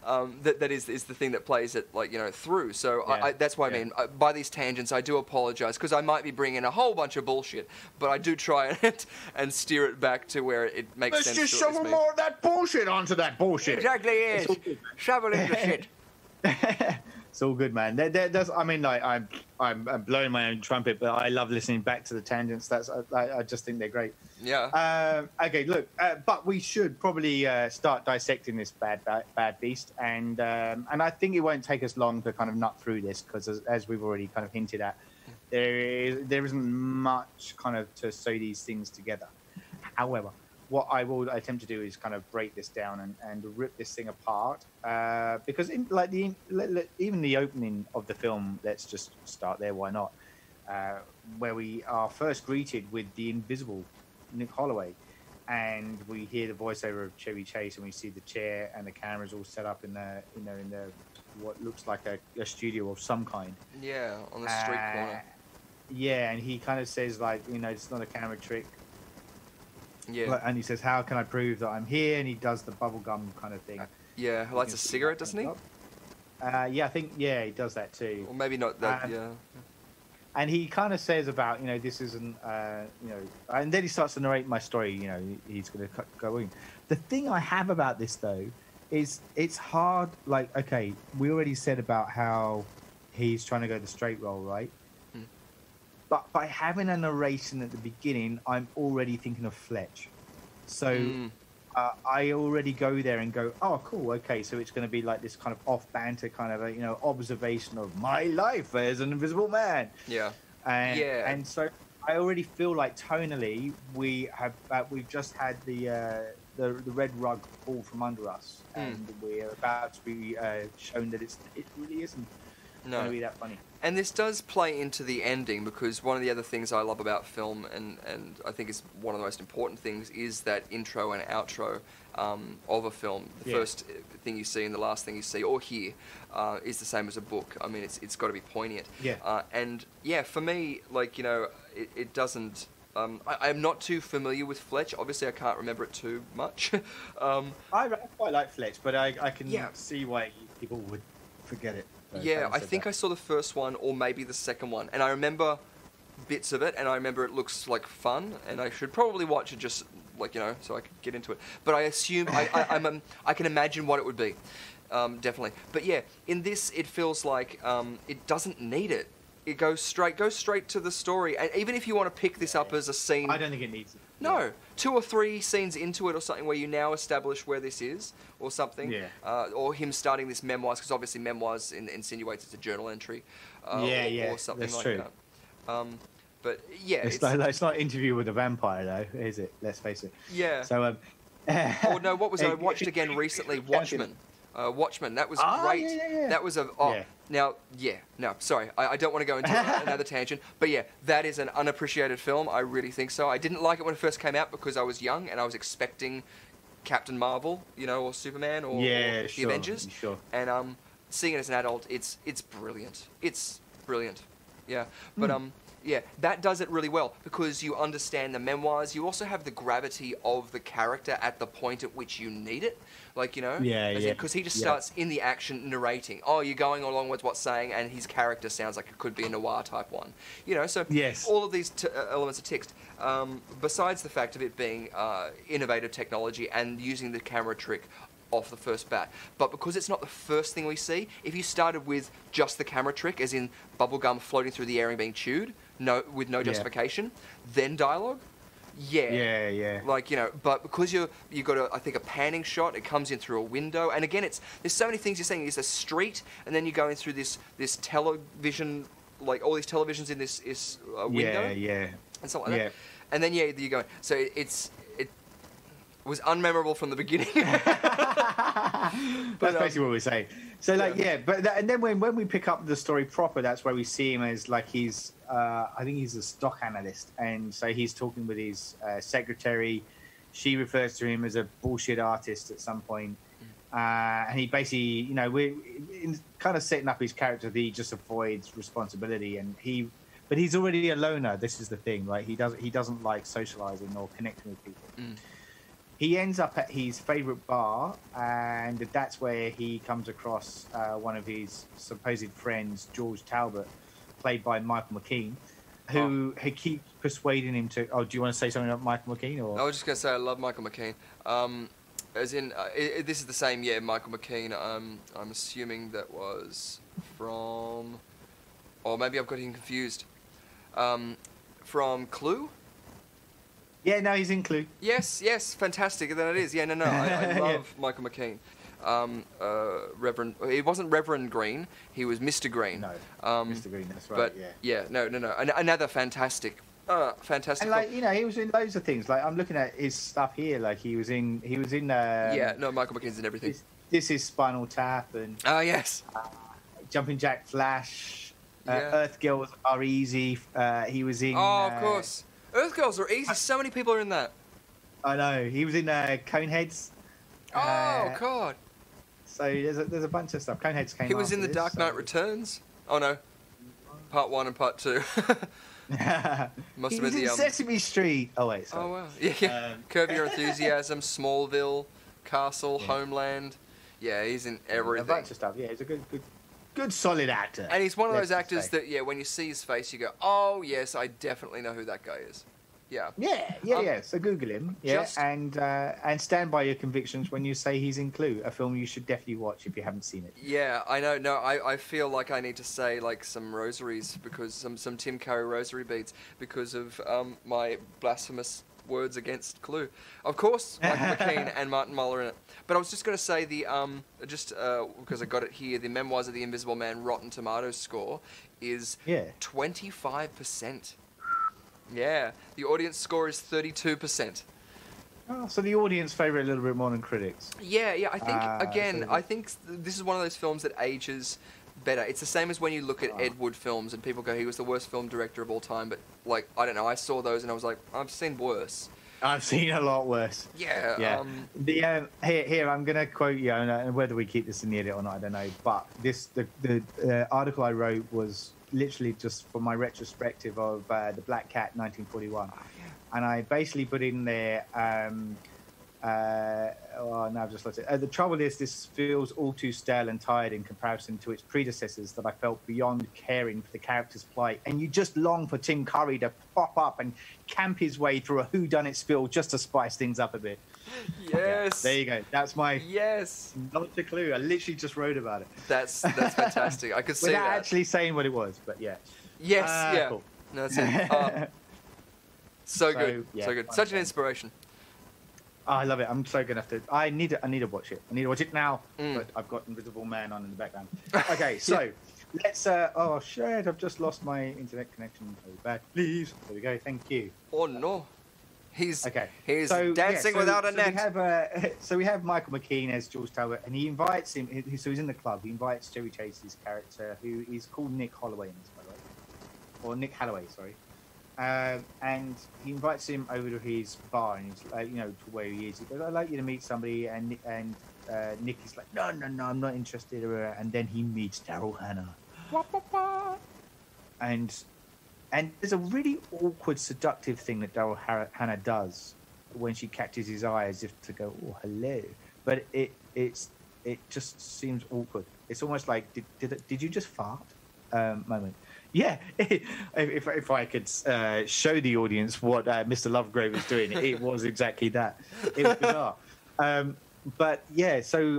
that is the thing that plays it, like, through. So that's what I mean. By these tangents, I do apologise because I might be bringing a whole bunch of bullshit, but I do try and steer it back to where it makes sense. Let's just shovel more of that bullshit onto that bullshit. Exactly, yes. Shovel in the shit. It's all good, man. I mean, like, I'm blowing my own trumpet, but I love listening back to the tangents. I just think they're great. Yeah. Okay, look, but we should probably start dissecting this bad beast, and I think it won't take us long to kind of nut through this because, as we've already kind of hinted at, there isn't much kind of to sew these things together. However, what I will attempt to do is kind of break this down and rip this thing apart, because even the opening of the film, let's just start there, why not, where we are first greeted with the invisible Nick Holloway, and we hear the voiceover of Chevy Chase, and we see the chair and the cameras all set up in the what looks like a studio of some kind. Yeah, on the street corner. Yeah, and he kind of says, like, it's not a camera trick. Yeah. And he says, how can I prove that I'm here? And he does the bubblegum kind of thing. Yeah, lights a cigarette, doesn't he? I think, he does that too. Or maybe not that, And he kind of says about, this isn't, and then he starts to narrate my story, he's going to go in. The thing I have about this, though, is it's hard, like, okay, we already said about how he's trying to go the straight roll, right? But by having a narration at the beginning, I'm already thinking of Fletch. So I already go there and go, oh, cool, okay, so it's going to be like this kind of off-banter kind of, observation of my life as an invisible man. Yeah. And so I already feel like tonally we've just had the red rug fall from under us, and we're about to be shown that it really isn't. No. going to be that funny. And this does play into the ending, because one of the other things I love about film, and I think is one of the most important things, is that intro and outro of a film. The first thing you see and the last thing you see or hear is the same as a book. I mean, it's got to be poignant. Yeah. And yeah, for me, like, you know, it doesn't... I'm not too familiar with Fletch. Obviously, I can't remember it too much. I quite like Fletch, but I can see why people would forget it. Yeah, I think I saw the first one or maybe the second one, and I remember bits of it, and I remember it looks like fun, and I should probably watch it just, like, you know, so I could get into it. But I assume I can imagine what it would be, definitely. But yeah, in this, it feels like it doesn't need it. It goes straight to the story, and even if you want to pick this up as a scene, I don't think it needs it. No, 2 or 3 scenes into it or something where you now establish where this is or something. Yeah. Or him starting this memoirs, because obviously memoirs insinuates it's a journal entry. Or something that's like true. that. But yeah. It's not Interview with a Vampire, though, is it? Let's face it. Yeah. So, oh, no, what was it? I watched again recently? Watchmen. Watchmen, that was great. Yeah. That was sorry, I don't want to go into another tangent, but yeah, that is an unappreciated film. I really think so. I didn't like it when it first came out because I was young and I was expecting Captain Marvel, you know, or Superman, or the Avengers. Sure. And seeing it as an adult, it's brilliant. It's brilliant. Yeah, but yeah, that does it really well because you understand the memoirs. You also have the gravity of the character at the point at which you need it. Like, you know? Because he just starts in the action narrating. Oh, you're going along with what's saying, and his character sounds like it could be a noir type one. You know, so all of these elements are ticked. Besides the fact of it being innovative technology and using the camera trick off the first bat. But because it's not the first thing we see, if you started with just the camera trick, as in bubblegum floating through the air and being chewed, with no justification, then dialogue, like, you know, but because you got I think a panning shot, it comes in through a window, and again, there's so many things you're saying. It's a street, and then you're going through this television, like all these televisions in this window, and so on, and then you're going. So it was unmemorable from the beginning. That's basically what we're saying. So and then when we pick up the story proper, that's where we see him as like he's I think he's a stock analyst, and so he's talking with his secretary. She refers to him as a bullshit artist at some point, and he basically, you know, we're kind of setting up his character that he just avoids responsibility, but he's already a loner. This is the thing, right? He doesn't like socializing or connecting with people. He ends up at his favourite bar, and that's where he comes across one of his supposed friends, George Talbot, played by Michael McKean, who he keeps persuading him to... Oh, do you want to say something about Michael McKean? Or? I was just going to say I love Michael McKean. As in, this is the same, Michael McKean. I'm assuming that was from... Or maybe I've got him confused. From Clue? Yeah, no, he's in Clue. Yes, fantastic. Then it is. I love Michael McKean. Reverend. He wasn't Reverend Green. He was Mr. Green. No, Mr. Green. That's right. But no. Another fantastic. And like, you know, he was in loads of things. Like, I'm looking at his stuff here. Like he was in. Michael McKean's in everything. This is Spinal Tap and. Oh yes. Jumping Jack Flash. Earth Girls Are Easy. He was in. Oh, of course. Earth Girls Are Easy. So many people are in that. I know. He was in Coneheads. Oh God. So there's a bunch of stuff. Coneheads came. He was in The Dark Knight Returns. Oh no. Part 1 and Part 2. Must have been in Sesame Street. Oh wait. Sorry. Oh wow. Yeah. Curb Your Enthusiasm, Smallville, Castle, Homeland. Yeah, he's in everything. A bunch of stuff. Yeah, he's a good solid actor. And he's one of those actors that, when you see his face, you go, oh, yes, I definitely know who that guy is. Yeah. Yeah. So Google him. And stand by your convictions when you say he's in Clue, a film you should definitely watch if you haven't seen it. Yeah, I know. No, I feel like I need to say, like, some rosaries, because some Tim Curry rosary beads, because of my blasphemous words against Clue. Of course, Michael McKean and Martin Muller in it. But I was just going to say because I got it here, the Memoirs of the Invisible Man Rotten Tomatoes score is 25%. Yeah, the audience score is 32%. Oh, so the audience favour it a little bit more than critics. Yeah. I think I think this is one of those films that ages better. It's the same as when you look at Ed Wood films and people go, he was the worst film director of all time. But, like, I don't know, I saw those and I was like, I've seen worse. I've seen a lot worse. Yeah. Here, I'm going to quote you, and whether we keep this in the edit or not, I don't know. But the article I wrote was literally just for my retrospective of The Black Cat, 1941. Oh, yeah. And I basically put in there... now I've just lost it. The trouble is, this feels all too stale and tired in comparison to its predecessors that I felt beyond caring for the character's plight. And you just long for Tim Curry to pop up and camp his way through a whodunit spill just to spice things up a bit. Yes. Yeah, there you go. That's my... Yes. Not a clue. I literally just wrote about it. That's fantastic. I could see without that. actually saying what it was, but yeah. Yes, yeah. Cool. No, that's it. So good. Yeah, so good. Such an inspiration. Oh, I love it. I'm so gonna have to. I need to watch it. I need to watch it now. But I've got Invisible Man on in the background. Okay, so let's. Oh shit! I've just lost my internet connection. So bad. Please. There we go. Thank you. Oh no. He's dancing so without a net. We have Michael McKean as George Talbot, and he invites him. So he's in the club. He invites Chevy Chase's character, who is called Nick Holloway in this, by the way, or Nick Halloway, sorry. And he invites him over to his bar, and he's to where he is. He goes, "I'd like you to meet somebody," and Nick is like, "No, I'm not interested." And then he meets Daryl Hannah, and there's a really awkward, seductive thing that Daryl Hannah does when she catches his eye, as if to go, "Oh, hello," but it just seems awkward. It's almost like did you just fart? Moment. Yeah, if I could show the audience what Mr. Lovegrave was doing, it was exactly that. It was bizarre. But yeah, so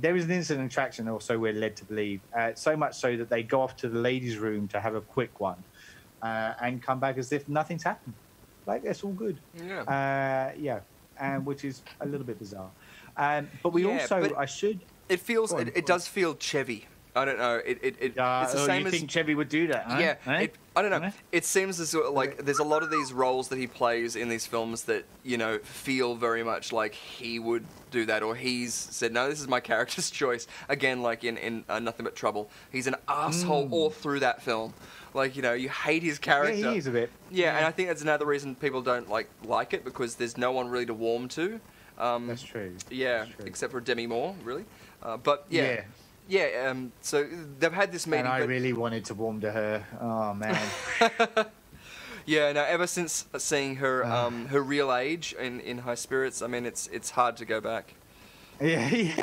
there is an instant attraction, or so we're led to believe. So much so that they go off to the ladies' room to have a quick one, and come back as if nothing's happened. Like, it's all good. Yeah. Which is a little bit bizarre. But we also, I should. It feels. It does feel Chevy. I don't know. It's the same as. You think Chevy would do that? Huh? Yeah. Huh? I don't know. It seems as like there's a lot of these roles that he plays in these films that feel very much like he would do that, or he's said, "No, this is my character's choice." Again, like in Nothing But Trouble, he's an asshole all through that film. Like you hate his character. Yeah, he is a bit. Yeah, and I think that's another reason people don't like it, because there's no one really to warm to. That's true. Yeah, that's true. Except for Demi Moore, really. But yeah. Yeah, so they've had this meeting. And I really wanted to warm to her. Oh, man. Yeah, no, ever since seeing her her real age in High Spirits, I mean, it's hard to go back. Yeah.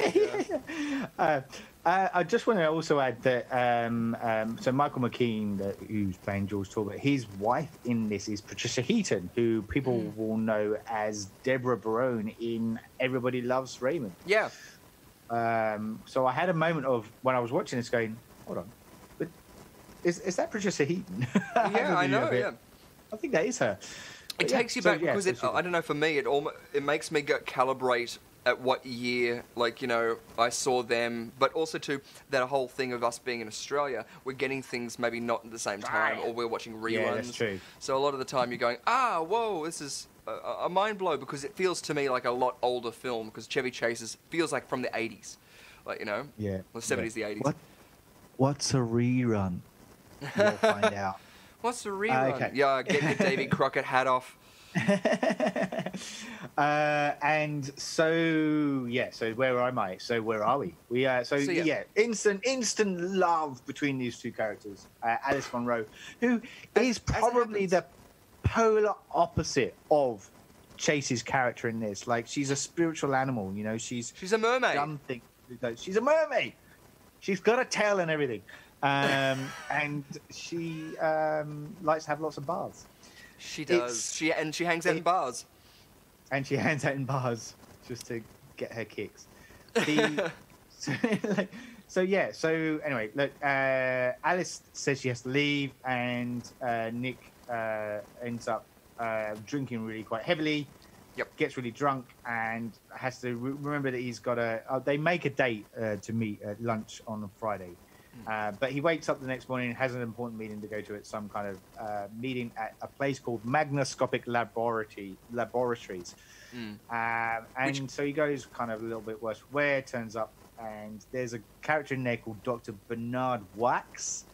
I just want to also add that so Michael McKean, who's playing George Talbot, his wife in this is Patricia Heaton, who people will know as Deborah Barone in Everybody Loves Raymond. Yeah. So I had a moment of when I was watching this going, hold on, but is that Patricia Heaton? Yeah, I know. Yeah, I think that is her. It takes you back because I don't know. For me, it makes me calibrate at what year, I saw them, but also too that whole thing of us being in Australia, we're getting things maybe not at the same time, or we're watching reruns. Yeah, that's true. So a lot of the time you're going, whoa, this is a mind blow, because it feels to me like a lot older film, because Chevy Chase feels like from the 80s, yeah, the 70s, the 80s. What's a rerun? You'll find out. What's a rerun? Okay. Yeah, get your Davy Crockett hat off. And so where am I? So where are we? Instant love between these two characters. Alice Munro, who is probably the polar opposite of Chase's character in this. Like, she's a spiritual animal, she's a mermaid. She's a mermaid. She's got a tail and everything. And she likes to have lots of baths. She does. She hangs out in bars. And she hangs out in bars just to get her kicks. So anyway, look, Alice says she has to leave, and Nick ends up drinking really quite heavily. Yep. Gets really drunk and has to remember that he's got they make a date to meet at lunch on a Friday. But he wakes up the next morning and has an important meeting to go to at some kind of meeting at a place called Magnascopic Laboratories. So he goes kind of a little bit worse. Where turns up and there's a character in there called Dr. Bernard Wax,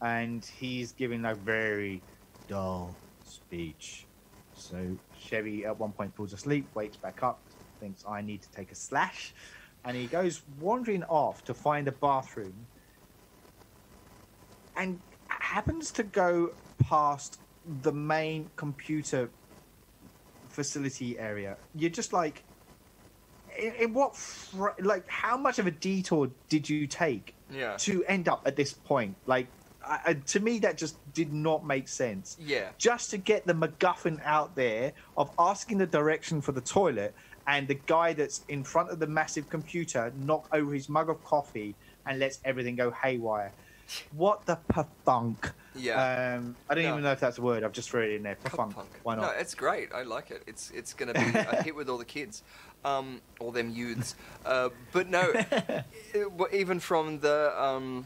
and he's giving a very dull speech. So Chevy at one point falls asleep, wakes back up, thinks I need to take a slash, and he goes wandering off to find a bathroom, and happens to go past the main computer facility area. You're just like, in what, like, how much of a detour did you take to end up at this point? Like, to me, that just did not make sense. Yeah. Just to get the MacGuffin out there of asking the direction for the toilet, and the guy that's in front of the massive computer knock over his mug of coffee and lets everything go haywire. What the pafunk? Yeah. I don't even know if that's a word. I've just thrown it in there. Pafunk. Why not? No, it's great. I like it. It's going to be a hit with all the kids, all them youths. But no, even from the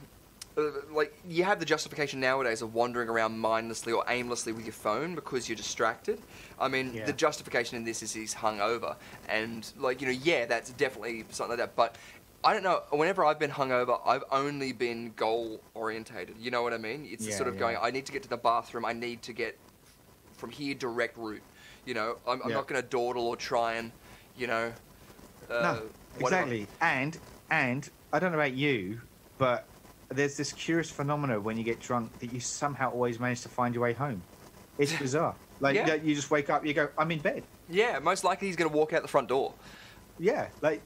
like, you have the justification nowadays of wandering around mindlessly or aimlessly with your phone because you're distracted. I mean, the justification in this is he's hungover, and like, you know, yeah, that's definitely something like that. But I don't know. Whenever I've been hungover, I've only been goal orientated. You know what I mean? It's sort of going, I need to get to the bathroom. I need to get from here direct route. You know, I'm not going to dawdle or try and, you know. No, exactly. And I don't know about you, but there's this curious phenomenon when you get drunk that you somehow always manage to find your way home. It's bizarre. Like, you just wake up, you go, I'm in bed. Yeah, most likely he's going to walk out the front door. Yeah, like.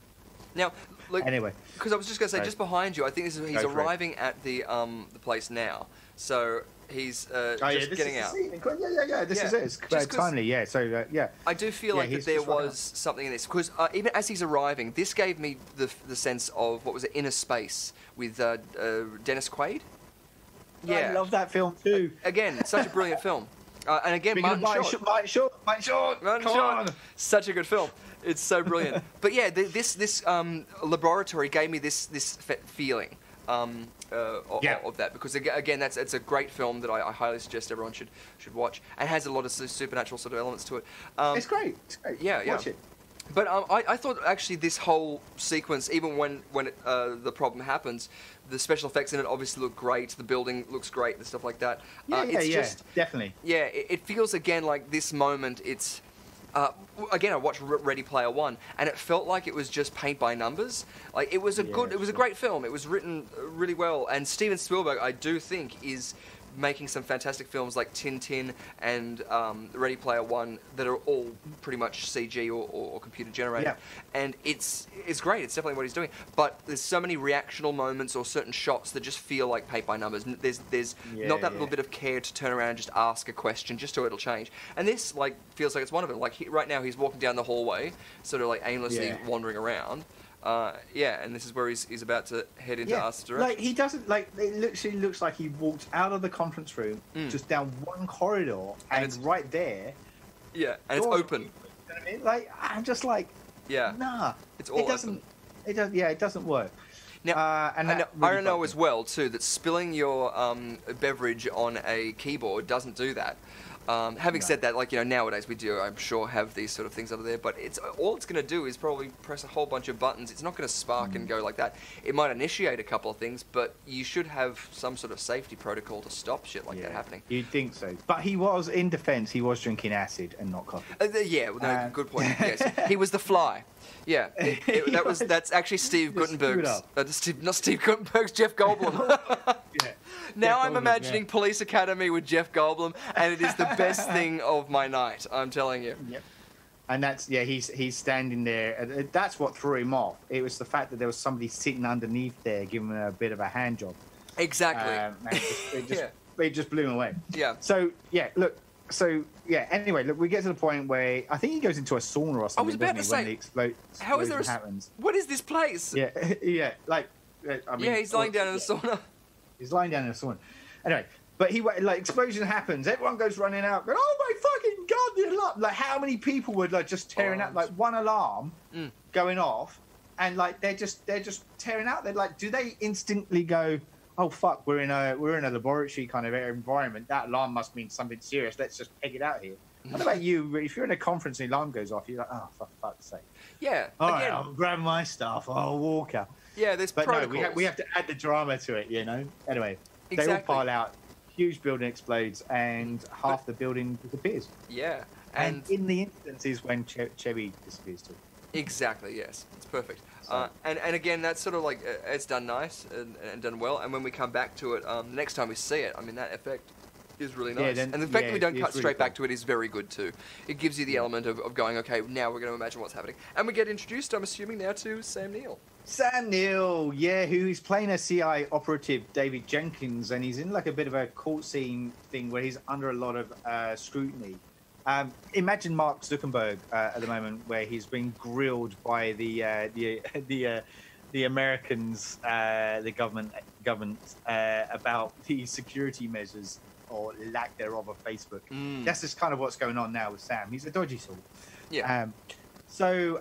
Now, look, anyway, because I was just going to say, just behind you, I think he's arriving at the place now. So he's just getting out. This is it. It's quite timely. Yeah. So I do feel like that there was something in this, because even as he's arriving, this gave me the sense of, what was it, Inner Space with Dennis Quaid. Yeah, I love that film too. Again, such a brilliant film. And again, Martin Short. Such a good film. It's so brilliant. But yeah, this laboratory gave me this feeling of that, because again, it's a great film that I highly suggest everyone should watch, and has a lot of supernatural sort of elements to it. It's great. It's great. Yeah, watch it. But I thought actually this whole sequence, even when the problem happens, the special effects in it obviously look great. The building looks great and stuff like that. Definitely. Yeah, it feels again like this moment. It's again, I watched Ready Player One, and it felt like it was just paint by numbers. Like, it was a great film. It was written really well, and Steven Spielberg, I do think, is making some fantastic films like Tintin and Ready Player One that are all pretty much CG or computer generated. Yeah. And it's great. It's definitely what he's doing. But there's so many reactional moments or certain shots that just feel like paint by numbers. There's not that little bit of care to turn around and just ask a question just so it'll change. And this like feels like it's one of them. Like right now he's walking down the hallway, sort of like aimlessly wandering around. And this is where he's about to head into us direction. Like, he doesn't, like, it literally looks like he walked out of the conference room, just down one corridor, and it's right there. Yeah, and it's open. You know what I mean? Like, I'm just like, nah. It's all open. It doesn't work. Now, I don't know as well, too, that spilling your beverage on a keyboard doesn't do that. Having said that, like, you know, nowadays we do, I'm sure, have these sort of things over there, but all it's going to do is probably press a whole bunch of buttons. It's not going to spark and go like that. It might initiate a couple of things, but you should have some sort of safety protocol to stop shit like that happening. You'd think so. But he was, in defense, he was drinking acid and not coffee. Good point. Yes, he was the fly. Yeah, that's actually Steve Guttenberg's. Not Steve Guttenberg's, Jeff Goldblum. Now I'm imagining Police Academy with Jeff Goldblum, and it is the best thing of my night, I'm telling you. Yep. And that's, he's standing there. That's what threw him off. It was the fact that there was somebody sitting underneath there giving him a bit of a hand job. Exactly. It just blew him away. Yeah. So, anyway, look, we get to the point where I think he goes into a sauna or something. I was about to say, how is there happens. What is this place? Yeah, like, I mean, he's lying down in a sauna. He's lying down in a sauna. Anyway, but explosion happens. Everyone goes running out. Going, oh my fucking god! The alarm! Like, how many people would just tearing out? Like, one alarm going off, and like they're just tearing out. They're like, do they instantly go, oh fuck, we're in a laboratory kind of environment. That alarm must mean something serious. Let's just peg it out here. What about you? If you're in a conference and the alarm goes off, you're like, oh, for fuck's sake. Yeah. All right, I'll grab my stuff. I'll walk out. Yeah, there's but protocols. no, we have to add the drama to it, you know. Anyway, Exactly. they all pile out, huge building explodes, and half the building disappears. Yeah, and in the instance is when Chevy disappears too. Exactly. Yes, it's perfect. So. And again, that's sort of like it's done nice and done well. And when we come back to it, the next time we see it, I mean that effect is really nice. And the fact that we don't cut straight back to it is very good too. It gives you the element of going, okay, now we're going to imagine what's happening. And we get introduced, I'm assuming now, to Sam Neill. Sam Neill, yeah, who's playing a CI operative, David Jenkins, and he's in like a bit of a court scene thing where he's under a lot of scrutiny. Imagine Mark Zuckerberg at the moment, where he's being grilled by the Americans, the government about the security measures or lack thereof of Facebook. That's just kind of what's going on now with Sam. He's a dodgy sort. Yeah. So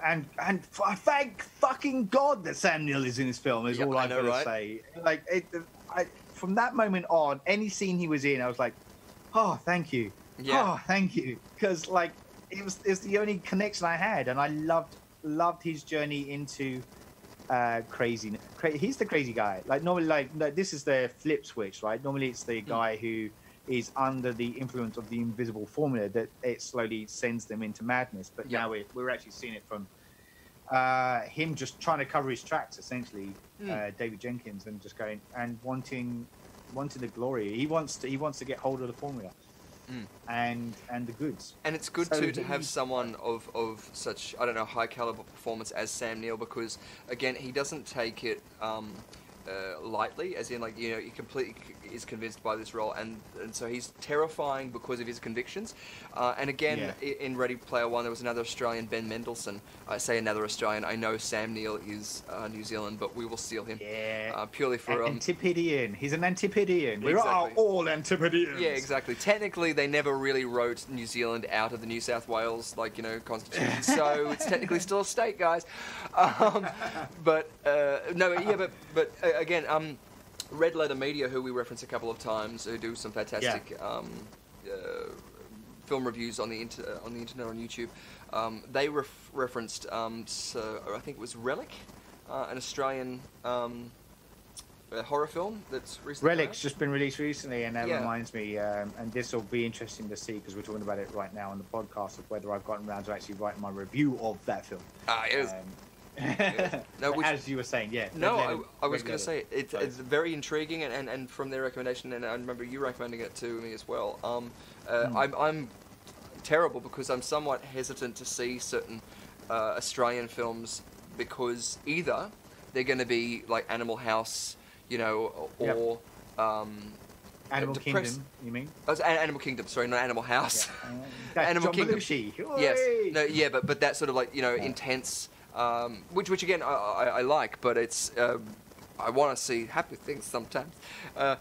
thank fucking God that Sam Neill is in this film. Is all I've got to say. Like from that moment on, any scene he was in, I was like, oh, thank you. Yeah. Oh, thank you. Because like it's the only connection I had, and I loved his journey into crazy. He's the crazy guy. Like normally, like this is the flip switch, right? Normally, it's the guy who is under the influence of the invisible formula that it slowly sends them into madness. But now we're actually seeing it from him just trying to cover his tracks, essentially, David Jenkins, and just going and wanting the glory. He wants to get hold of the formula. And the goods. And it's good to have someone of such, I don't know, high caliber performance as Sam Neill, because again, he doesn't take it lightly, as in, like, you know, he completely is convinced by this role, and so he's terrifying because of his convictions. And again, in Ready Player One, there was another Australian, Ben Mendelsohn. I say another Australian. I know Sam Neill is New Zealand, but we will steal him. Purely for an Antipodean. He's an Antipodean. Exactly. We are all Antipodeans. Yeah, exactly. Technically, they never really wrote New Zealand out of the New South Wales, like, you know, constitution. So it's technically still a state, guys. But again, Red Letter Media, who we reference a couple of times, who do some fantastic film reviews on the internet on YouTube. They referenced, so I think it was Relic, an Australian horror film that's recently. Relic's just been released recently, and that reminds me, and this will be interesting to see because we're talking about it right now on the podcast of whether I've gotten around to actually writing my review of that film. No, as you were saying, I was going to say it's very intriguing, and from their recommendation, and I remember you recommending it to me as well. I'm terrible because I'm somewhat hesitant to see certain Australian films because either they're going to be like Animal House, you know, or Animal Kingdom, you mean? Oh, Animal Kingdom, sorry, not Animal House. Animal Kingdom. Yes, but that sort of, like, you know, intense. Which again I like, but it's I want to see happy things sometimes. Or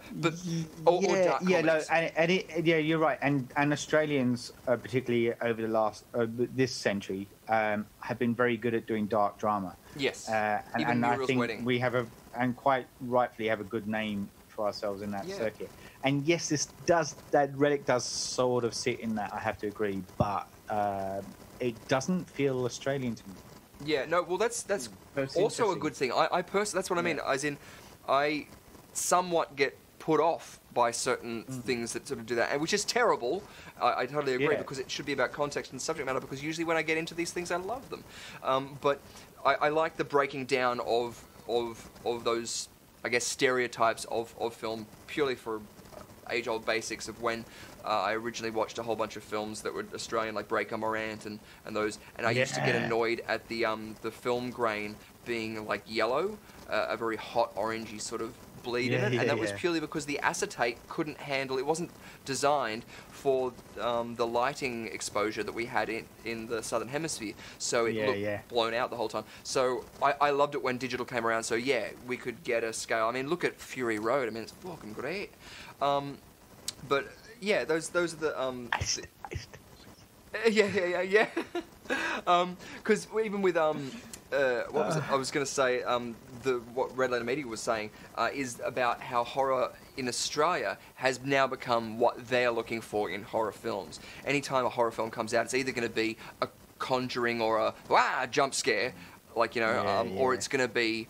dark comedies. You're right. And Australians, particularly over the last this century, have been very good at doing dark drama. Yes, and I think we have and quite rightfully have a good name for ourselves in that circuit. And yes, that Relic does sort of sit in that. I have to agree, but it doesn't feel Australian to me. Yeah, no, well, that's also a good thing. I personally, that's what I mean. As in, I somewhat get put off by certain things that sort of do that, and which is terrible. I totally agree, because it should be about context and subject matter, because usually when I get into these things, I love them. But I like the breaking down of those, I guess, stereotypes of film, purely for age-old basics of when I originally watched a whole bunch of films that were Australian, like Breaker Morant and those, and I used to get annoyed at the film grain being like yellow, a very hot orangey sort of bleed in it, and that was purely because the acetate couldn't handle. It wasn't designed for the lighting exposure that we had in the southern hemisphere, so it looked blown out the whole time. So I loved it when digital came around. So we could get a scale. I mean, look at Fury Road. I mean, it's fucking great. But yeah, those are the because even with what was it? I was going to say what Red Letter Media was saying is about how horror in Australia has now become what they're looking for in horror films. Anytime a horror film comes out, it's either going to be a Conjuring or a jump scare, like, you know, or it's going to be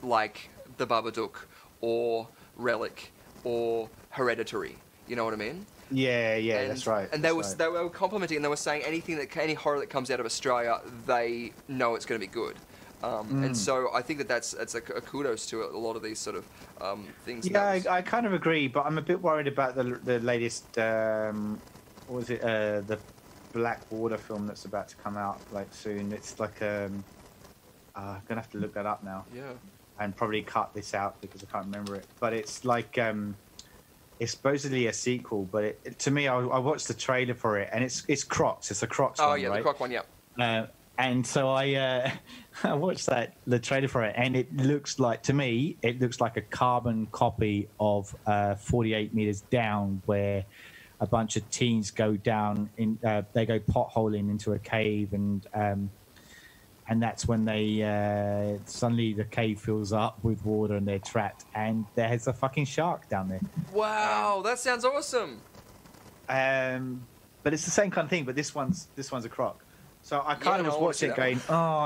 like The Babadook or Relic or Hereditary. You know what I mean? Yeah, that's right. And they were complimenting, and they were saying any horror that comes out of Australia, they know it's going to be good. And so I think that's a kudos to a lot of these sort of things. Yeah, I kind of agree, but I'm a bit worried about the latest. What was it? The Black Water film that's about to come out like soon. It's like I'm gonna have to look that up now. Yeah. And probably cut this out because I can't remember it. But it's like it's supposedly a sequel, but to me, I watched the trailer for it, and it's Crocs. It's a Crocs one, yeah, right? the Croc one, yeah. And so I watched the trailer for it, and it looks like a carbon copy of 48 Meters Down, where a bunch of teens go down they go potholing into a cave, and that's when they suddenly the cave fills up with water and they're trapped, and there's a fucking shark down there. Wow, that sounds awesome. But it's the same kind of thing, but this one's a Croc. So I kind of was watching it going,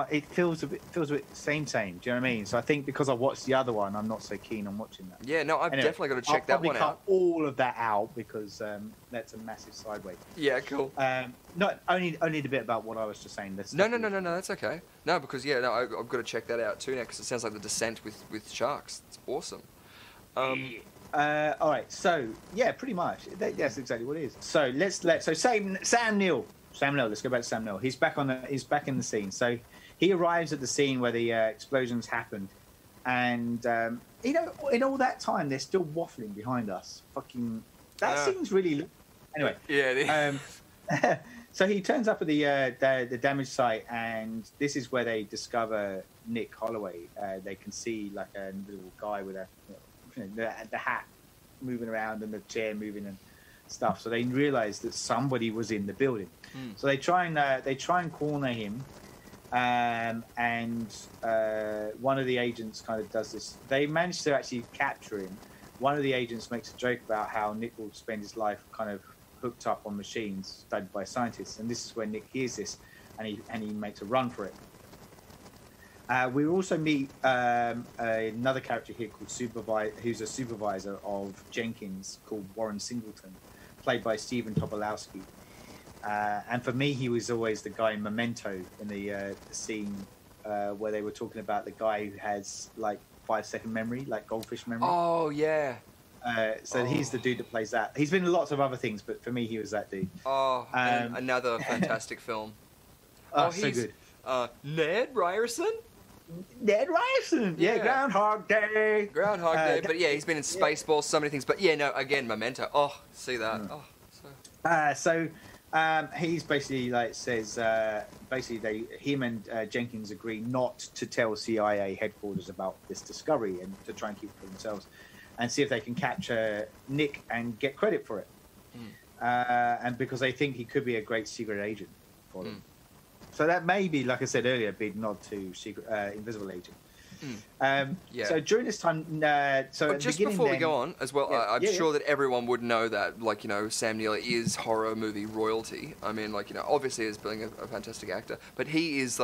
it feels a bit same. Do you know what I mean? So I think because I watched the other one, I'm not so keen on watching that. Yeah, no, I've definitely got to check that one out. I'll probably cut all of that out because that's a massive sideway. Yeah, cool. Not only the bit about what I was just saying. No, that's okay. No, because I've got to check that out too now because it sounds like the descent with sharks. It's awesome. All right, so yeah, pretty much. That's exactly what it is. So Sam Neill. Let's go back to Sam Neill. He's back in the scene. So he arrives at the scene where the explosions happened, and in all that time they're still waffling behind us. Fucking that seems really. Anyway. Yeah. So he turns up at the damage site, and this is where they discover Nick Holloway. They can see like a little guy with the hat moving around and the chair moving and stuff. So they realise that somebody was in the building. So they try and corner him, and one of the agents kind of does this. They manage to actually capture him. One of the agents makes a joke about how Nick will spend his life kind of hooked up on machines studied by scientists, and this is when Nick hears this, and he makes a run for it. We also meet another character here called who's a supervisor of Jenkins, called Warren Singleton, played by Stephen Tobolowsky. And for me, he was always the guy in Memento in the scene where they were talking about the guy who has like 5-second memory, like goldfish memory. Oh yeah. He's the dude that plays that. He's been in lots of other things, but for me, he was that dude. Another fantastic film. So good. Ned Ryerson. Yeah, Groundhog Day. But yeah, he's been in Spaceballs, so many things. But yeah, no, again, Memento. Oh, see that. So he's basically says him and Jenkins agree not to tell CIA headquarters about this discovery and to try and keep it for themselves, and see if they can capture Nick and get credit for it. And because they think he could be a great secret agent for them. So that may be, like I said earlier, a big nod to Invisible Agent. So during this time, but just before we go on as well, I'm sure that everyone would know that, Sam Neill is horror movie royalty. I mean, obviously he's being a fantastic actor, but he is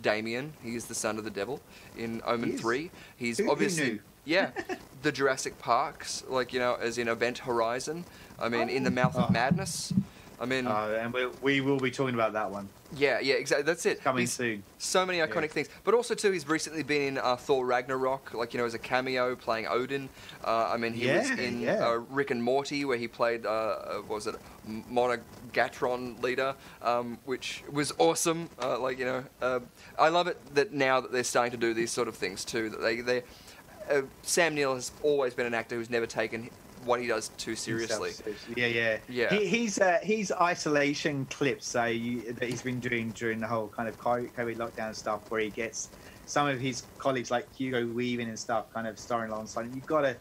Damien. He is the son of the devil in Omen 3. He's obviously the Jurassic Parks, as in Event Horizon. I mean, in the Mouth of Madness. I mean, and we will be talking about that one. Yeah, exactly. That's it. Coming soon. So many iconic things, but also too, he's recently been in Thor Ragnarok, as a cameo playing Odin. I mean, he was in Rick and Morty, where he played Monogatron leader, which was awesome. I love it that now that they're starting to do these sort of things too. That Sam Neill has always been an actor who's never taken what he does too seriously. Yeah. He's isolation clips that he's been doing during the whole kind of COVID lockdown stuff, where he gets some of his colleagues like Hugo Weaving and stuff kind of starring alongside him. You gotta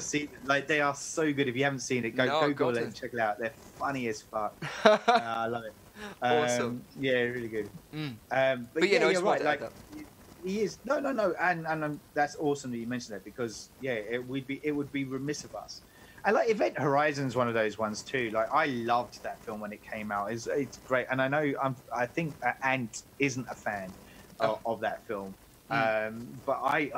see, they are so good. If you haven't seen it, go Google it and check it out. They're funny as fuck. I love it. Awesome. Yeah, really good. But you're right. He is and that's awesome that you mentioned that, because it would be remiss of us. And Event Horizon's one of those ones too. I loved that film when it came out. It's great, and I know I think Ant isn't a fan of that film. But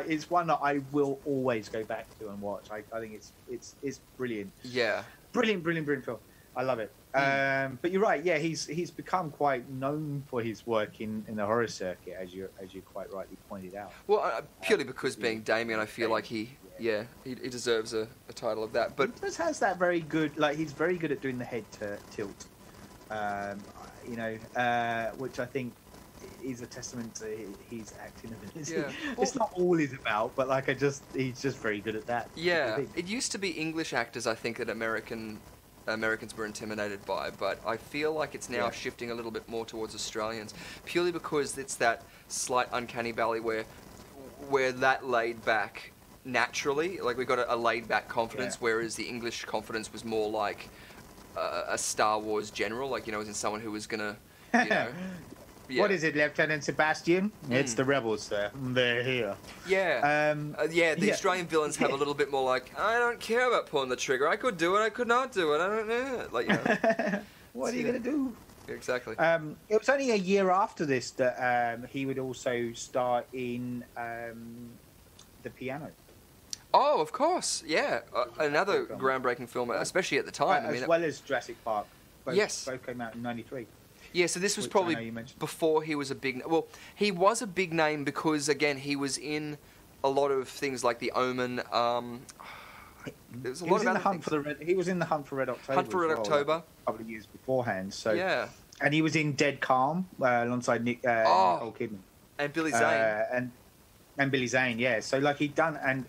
it's one that I will always go back to and watch. I think it's brilliant. Yeah. Brilliant film. I love it. But you're right. Yeah, he's become quite known for his work in the horror circuit, as you quite rightly pointed out. Well, purely because being Damien, I feel like he deserves a title of that. But he just has that very good. Like, he's very good at doing the head tilt. Which I think is a testament to his acting ability. Yeah. It's not all he's about, but he's just very good at that. Yeah, it used to be English actors, I think, that Americans were intimidated by, but I feel like it's now shifting a little bit more towards Australians, purely because it's that slight uncanny valley where that laid back naturally, like we got a laid back confidence, whereas the English confidence was more like a Star Wars general, like, as in someone who was gonna, What is it, Lieutenant Sebastian? It's the rebels, sir. They're here. Yeah. The Australian villains have a little bit more like, I don't care about pulling the trigger. I could do it. I could not do it. I don't know. Like, What are you going to do? Exactly. It was only a year after this that he would also star in The Piano. Oh, of course. Yeah. Another groundbreaking film, especially at the time. As well as Jurassic Park. Yes. Both came out in '93. Yeah, so this was probably before he was a big... Well, he was a big name because, again, he was in a lot of things like The Omen. There was a lot of other things. He was in The Hunt for Red October. Hunt for Red October. A couple of years beforehand. So yeah. And he was in Dead Calm alongside Nicole Kidman. And Billy Zane. And Billy Zane, yeah. So, like, he'd done... And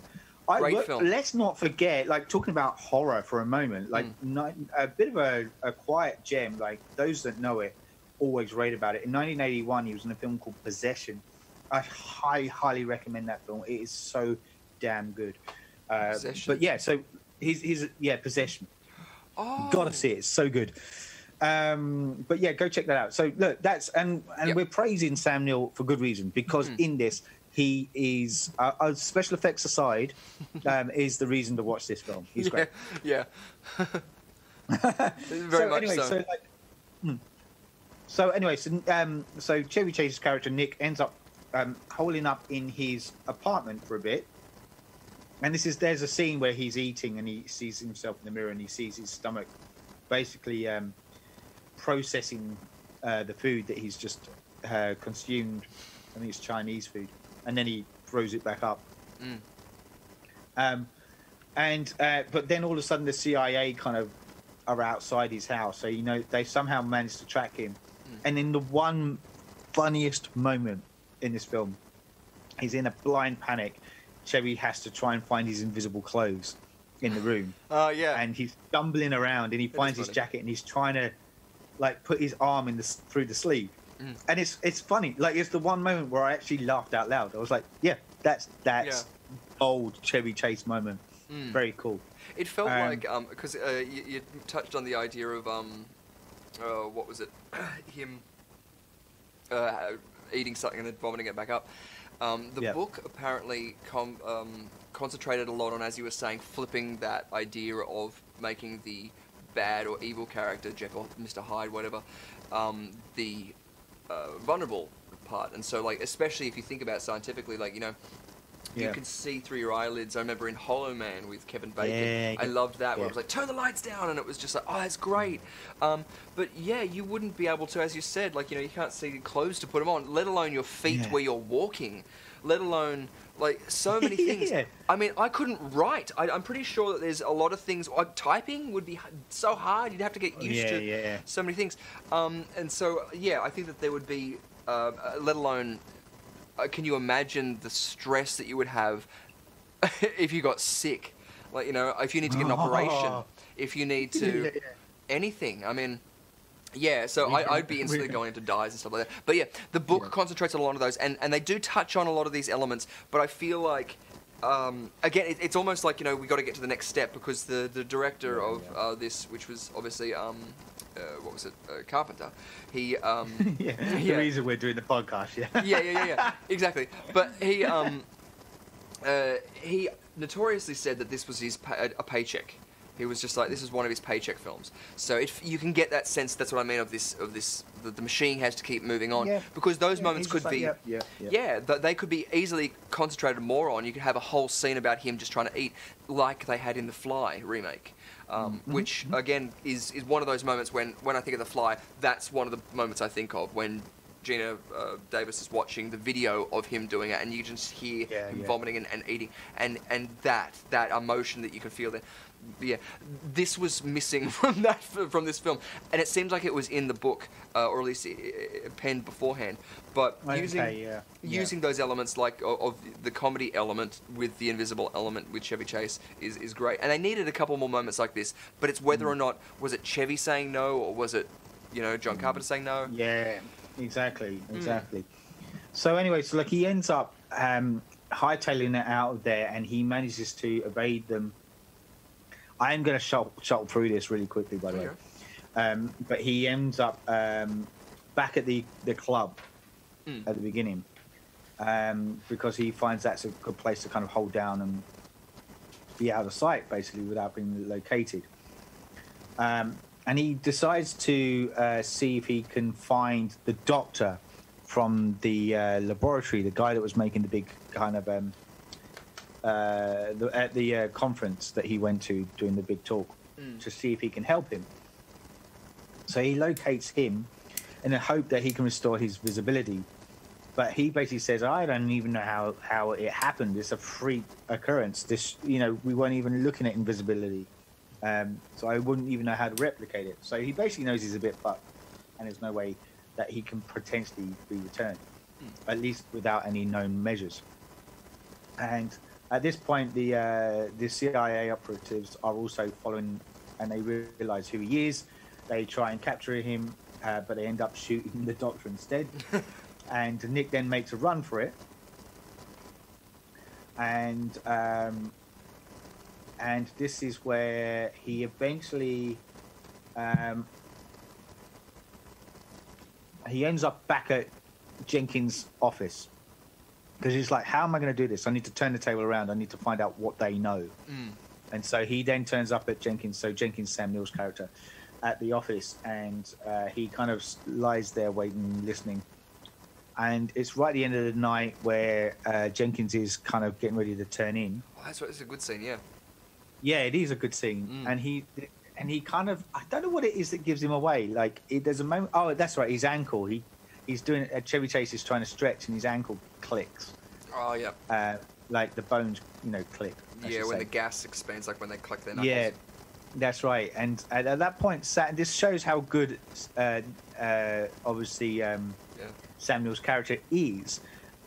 great film. Let's not forget, like, talking about horror for a moment, like, a bit of a quiet gem, like, those that know it always rave about it. In 1981, he was in a film called Possession. I highly recommend that film. It is so damn good. Possession. But yeah, so he's Possession. Oh. Gotta see it. It's so good. But yeah, go check that out. So look, that's and we're praising Sam Neill for good reason, because in this he is special effects aside, is the reason to watch this film. He's great. Yeah. Very much so. So Chevy Chase's character Nick ends up holing up in his apartment for a bit, and there's a scene where he's eating and he sees himself in the mirror and he sees his stomach basically processing the food that he's just consumed. I think it's Chinese food, and then he throws it back up. But then all of a sudden the CIA kind of are outside his house, so they somehow managed to track him. And in the one funniest moment in this film, he's in a blind panic. Chevy has to try and find his invisible clothes in the room. Oh, yeah. And he's stumbling around and he finds his jacket and he's trying to, like, put his arm through the sleeve. And it's funny. Like, it's the one moment where I actually laughed out loud. I was like, yeah, that's old Chevy Chase moment. Very cool. It felt like, because you touched on the idea of, what was it? Him eating something and then vomiting it back up. The book apparently concentrated a lot on, as you were saying, flipping that idea of making the bad or evil character, Jekyll, Mr. Hyde, whatever, the vulnerable part. And so, like, especially if you think about it scientifically, like, you can see through your eyelids. I remember in Hollow Man with Kevin Bacon, I loved that, where it was like, turn the lights down, and it was just like, oh, that's great. But yeah, you wouldn't be able to, as you said, like, you can't see clothes to put them on, let alone your feet where you're walking, let alone, like, so many things. I mean, I couldn't write. I'm pretty sure that there's a lot of things, typing would be so hard, you'd have to get used to so many things. And so, yeah, I think that there would be, let alone... can you imagine the stress that you would have if you got sick? Like, if you need to get an operation, if you need to... anything. I mean, so I'd be instantly going into dyes and stuff like that. But yeah, the book concentrates on a lot of those, and they do touch on a lot of these elements, but I feel like, again, it's almost like, we got to get to the next step, because the director of this, which was obviously... what was it? Carpenter. He, the reason we're doing the podcast, yeah, exactly. But he notoriously said that this was a paycheck. He was just like, this is one of his paycheck films. So you can get that sense. That's what I mean of this. The machine has to keep moving on, because those moments could be, they could be easily concentrated more on. You could have a whole scene about him just trying to eat, like they had in the Fly remake, which again is one of those moments when I think of the Fly, that's one of the moments I think of when Gina Davis is watching the video of him doing it, and you can just hear him vomiting and eating, and that emotion that you can feel there. Yeah, this was missing from this film, and it seems like it was in the book, or at least penned beforehand. But using those elements, like of the comedy element with the invisible element with Chevy Chase is great. And they needed a couple more moments like this. But it's whether or not, was it Chevy saying no, or was it, John Carpenter saying no? Yeah, exactly. So anyway, so he ends up hightailing it out of there, and he manages to evade them. I am going to shuttle through this really quickly, by the way. But he ends up back at the club at the beginning, because he finds that's a good place to kind of hold down and be out of sight, basically, without being located. And he decides to see if he can find the doctor from the laboratory, the guy that was making the big kind of... at the conference that he went to doing the big talk, to see if he can help him. So he locates him in the hope that he can restore his visibility. But he basically says, I don't even know how it happened. It's a freak occurrence. This, we weren't even looking at invisibility. So I wouldn't even know how to replicate it. So he basically knows he's a bit fucked, and there's no way that he can potentially be returned, at least without any known measures. And at this point, the CIA operatives are also following, and they realize who he is. They try and capture him, but they end up shooting the doctor instead. And Nick then makes a run for it. And this is where he eventually he ends up back at Jenkins' office. Because he's like, how am I going to do this? I need to turn the table around. I need to find out what they know. And so he then turns up at Jenkins, Sam Neill's character, at the office, and he kind of lies there waiting, listening. And it's right at the end of the night where Jenkins is kind of getting ready to turn in. Oh, it's a good scene, yeah. Yeah, it is a good scene. And he kind of, I don't know what it is that gives him away. Like, there's a moment, oh, that's right, his ankle. He's doing Chevy Chase is trying to stretch, and his ankle clicks. Oh yeah. Like the bones, click. Yeah, when the gas expands, like when they click their knuckles. Yeah, that's right. And at that point, this shows how good, obviously, Samuel's character is,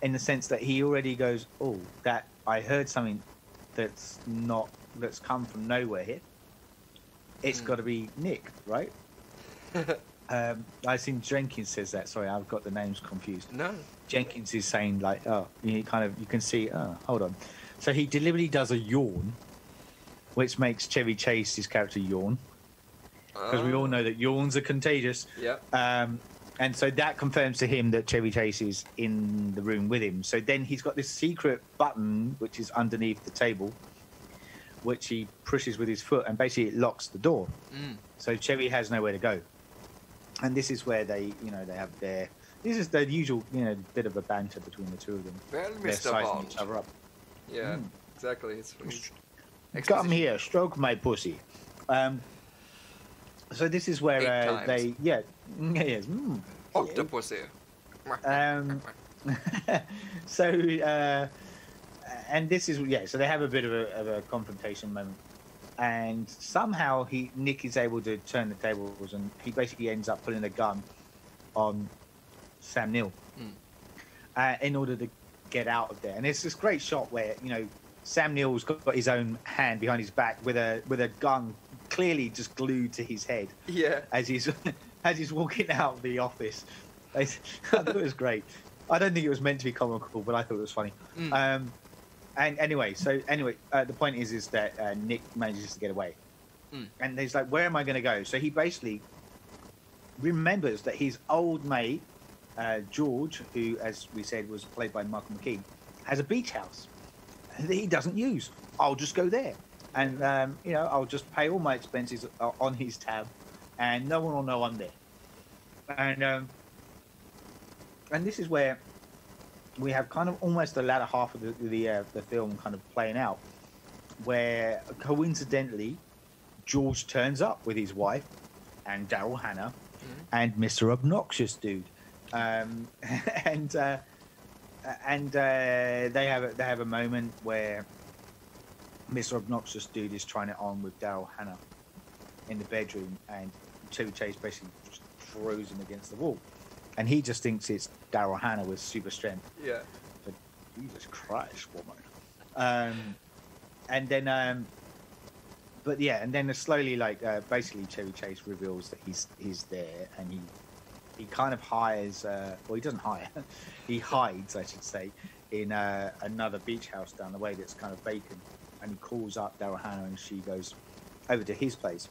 in the sense that he already goes, "Oh, that I heard something that's come from nowhere here. It's got to be Nick, right?" I think Jenkins says that. Sorry, I've got the names confused. No. Jenkins is saying like, oh, you can see, oh, hold on. So he deliberately does a yawn, which makes Chevy Chase's character yawn. Because we all know that yawns are contagious. Yeah. And so that confirms to him that Chevy Chase is in the room with him. So then he's got this secret button, which is underneath the table, which he pushes with his foot, and basically it locks the door. So Chevy has nowhere to go. And this is where they have this is the usual, bit of a banter between the two of them. Well, They're Mr. sizing Bond. each other up. Yeah, exactly. It's Come here, stroke my pussy. So this is where Octopussy. So and this is so they have a bit of a confrontation moment. And somehow Nick is able to turn the tables, and he basically ends up putting a gun on Sam Neill in order to get out of there. And it's this great shot where Sam Neill's got his own hand behind his back with a gun clearly just glued to his head. Yeah. As he's walking out of the office. I thought it was great. I don't think it was meant to be comical, but I thought it was funny. And anyway, the point is that Nick manages to get away. And he's like, where am I going to go? So he basically remembers that his old mate, George, who, as we said, was played by Michael McKean, has a beach house that he doesn't use. I'll just go there. and I'll just pay all my expenses on his tab, and no one will know I'm there. And this is where we have kind of almost the latter half of the film kind of playing out, where coincidentally George turns up with his wife and Daryl Hannah and Mr. Obnoxious Dude, and they have a moment where Mr. Obnoxious Dude is trying it on with Daryl Hannah in the bedroom, and Chevy Chase basically just throws him against the wall, and he just thinks it's Daryl Hannah with super strength. Yeah. But Jesus Christ, woman. And then but yeah, and then slowly, like, basically Chevy Chase reveals that he's there, and he kind of hires, well, he doesn't hire, he hides, I should say, in another beach house down the way that's kind of vacant, and he calls up Daryl Hannah, and she goes over to his place,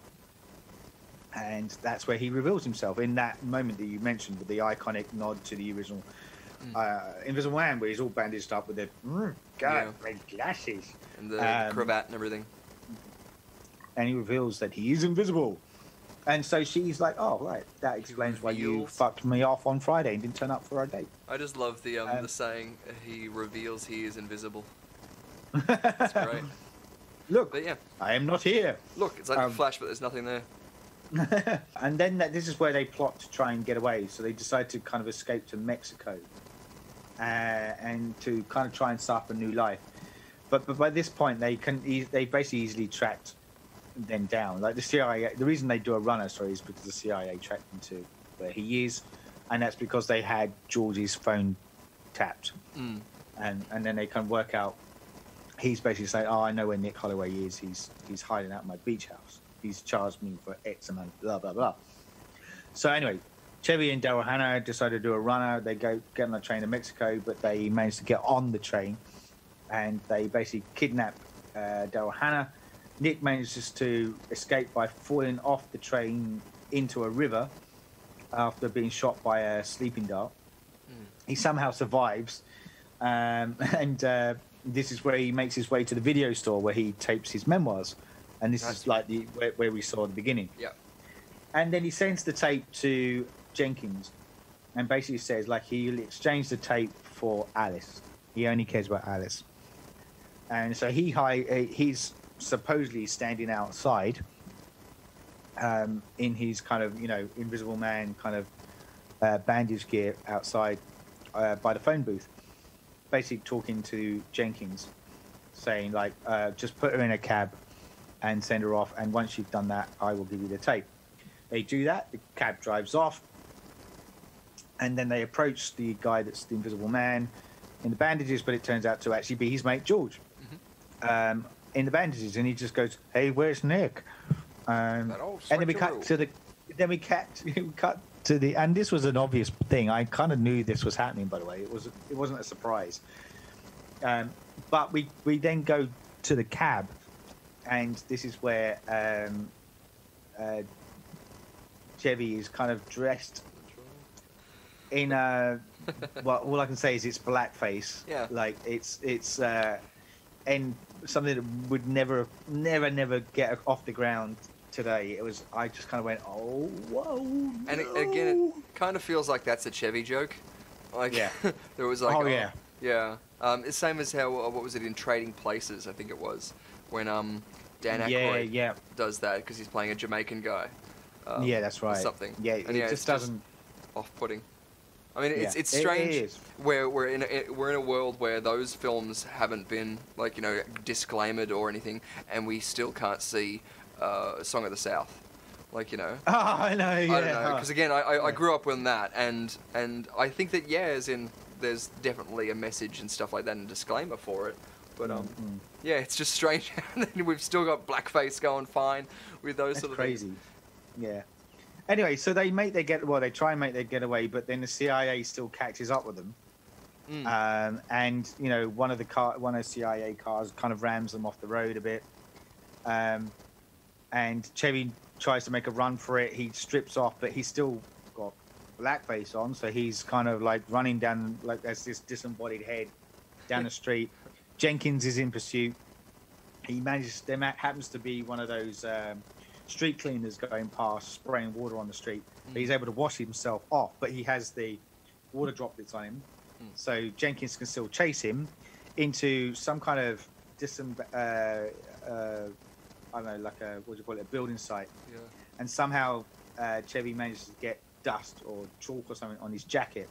and that's where he reveals himself in that moment that you mentioned, with the iconic nod to the original Invisible Man, where he's all bandaged up with the red glasses and the cravat and everything. And he reveals that he is invisible. And so she's like, oh, right, that explains why you fucked me off on Friday and didn't turn up for our date. I just love the saying, he reveals he is invisible. That's great. Look, but yeah, I am not here. Look, it's like a flash, but there's nothing there. And then this is where they plot to try and get away. So they decide to kind of escape to Mexico and to kind of try and start a new life. But by this point, they basically easily tracked them down. Like the CIA, the reason they do a runner story is because the CIA tracked them to where he is, and that's because they had George's phone tapped. And then they can work out. He's basically saying, "Oh, I know where Nick Holloway is. He's hiding out in my beach house. He's charged me for X amount, blah blah blah." So anyway, Chevy and Daryl Hannah decide to do a runner. They get on a train to Mexico, but they manage to get on the train, and they basically kidnap Daryl Hannah. Nick manages to escape by falling off the train into a river after being shot by a sleeping dart. He somehow survives, and this is where he makes his way to the video store where he tapes his memoirs. And this is like where we saw at the beginning. Yeah. And then he sends the tape to Jenkins and basically says, like, he'll exchange the tape for Alice. He only cares about Alice. And so he's supposedly standing outside in his kind of, Invisible Man kind of bandage gear outside by the phone booth, basically talking to Jenkins, saying, like, just put her in a cab and send her off, and once you've done that, I will give you the tape. They do that, the cab drives off, and then they approach the guy that's the Invisible Man in the bandages, but it turns out to actually be his mate George in the bandages, and he just goes, "Hey, where's Nick?" And then we cut to the, and this was an obvious thing. I kind of knew this was happening, by the way. It wasn't a surprise. But we then go to the cab. And this is where Chevy is kind of dressed in well, all I can say is it's blackface. Yeah. Like it's and something that would never get off the ground today. I just kind of went, oh, whoa. And again, it kind of feels like that's a Chevy joke. Like, yeah. There was like, yeah. It's same as how, what was it in Trading Places? I think it was when Dan Aykroyd does that because he's playing a Jamaican guy. Yeah, that's right. Or something. Yeah, and it just doesn't off-putting. I mean, it's strange. It is. We're in a world where those films haven't been like disclaimed or anything, and we still can't see Song of the South. Like Oh, I know. Yeah. I don't know because again, I grew up with that, and I think that as in there's definitely a message and stuff like that and a disclaimer for it. But yeah, it's just strange. We've still got blackface going fine with those sort of crazy. things. Yeah. Anyway, so they try and make their getaway, but then the CIA still catches up with them. And one of the CIA cars kind of rams them off the road a bit. And Chevy tries to make a run for it. He strips off, but he's still got blackface on, so he's kind of like running down like as this disembodied head down the street. Jenkins is in pursuit, he manages. Happens to be one of those street cleaners going past, spraying water on the street. But he's able to wash himself off, but he has the water droplets on him, so Jenkins can still chase him into some kind of I don't know, like a what do you call it, a building site. Yeah. And somehow Chevy manages to get dust or chalk or something on his jacket,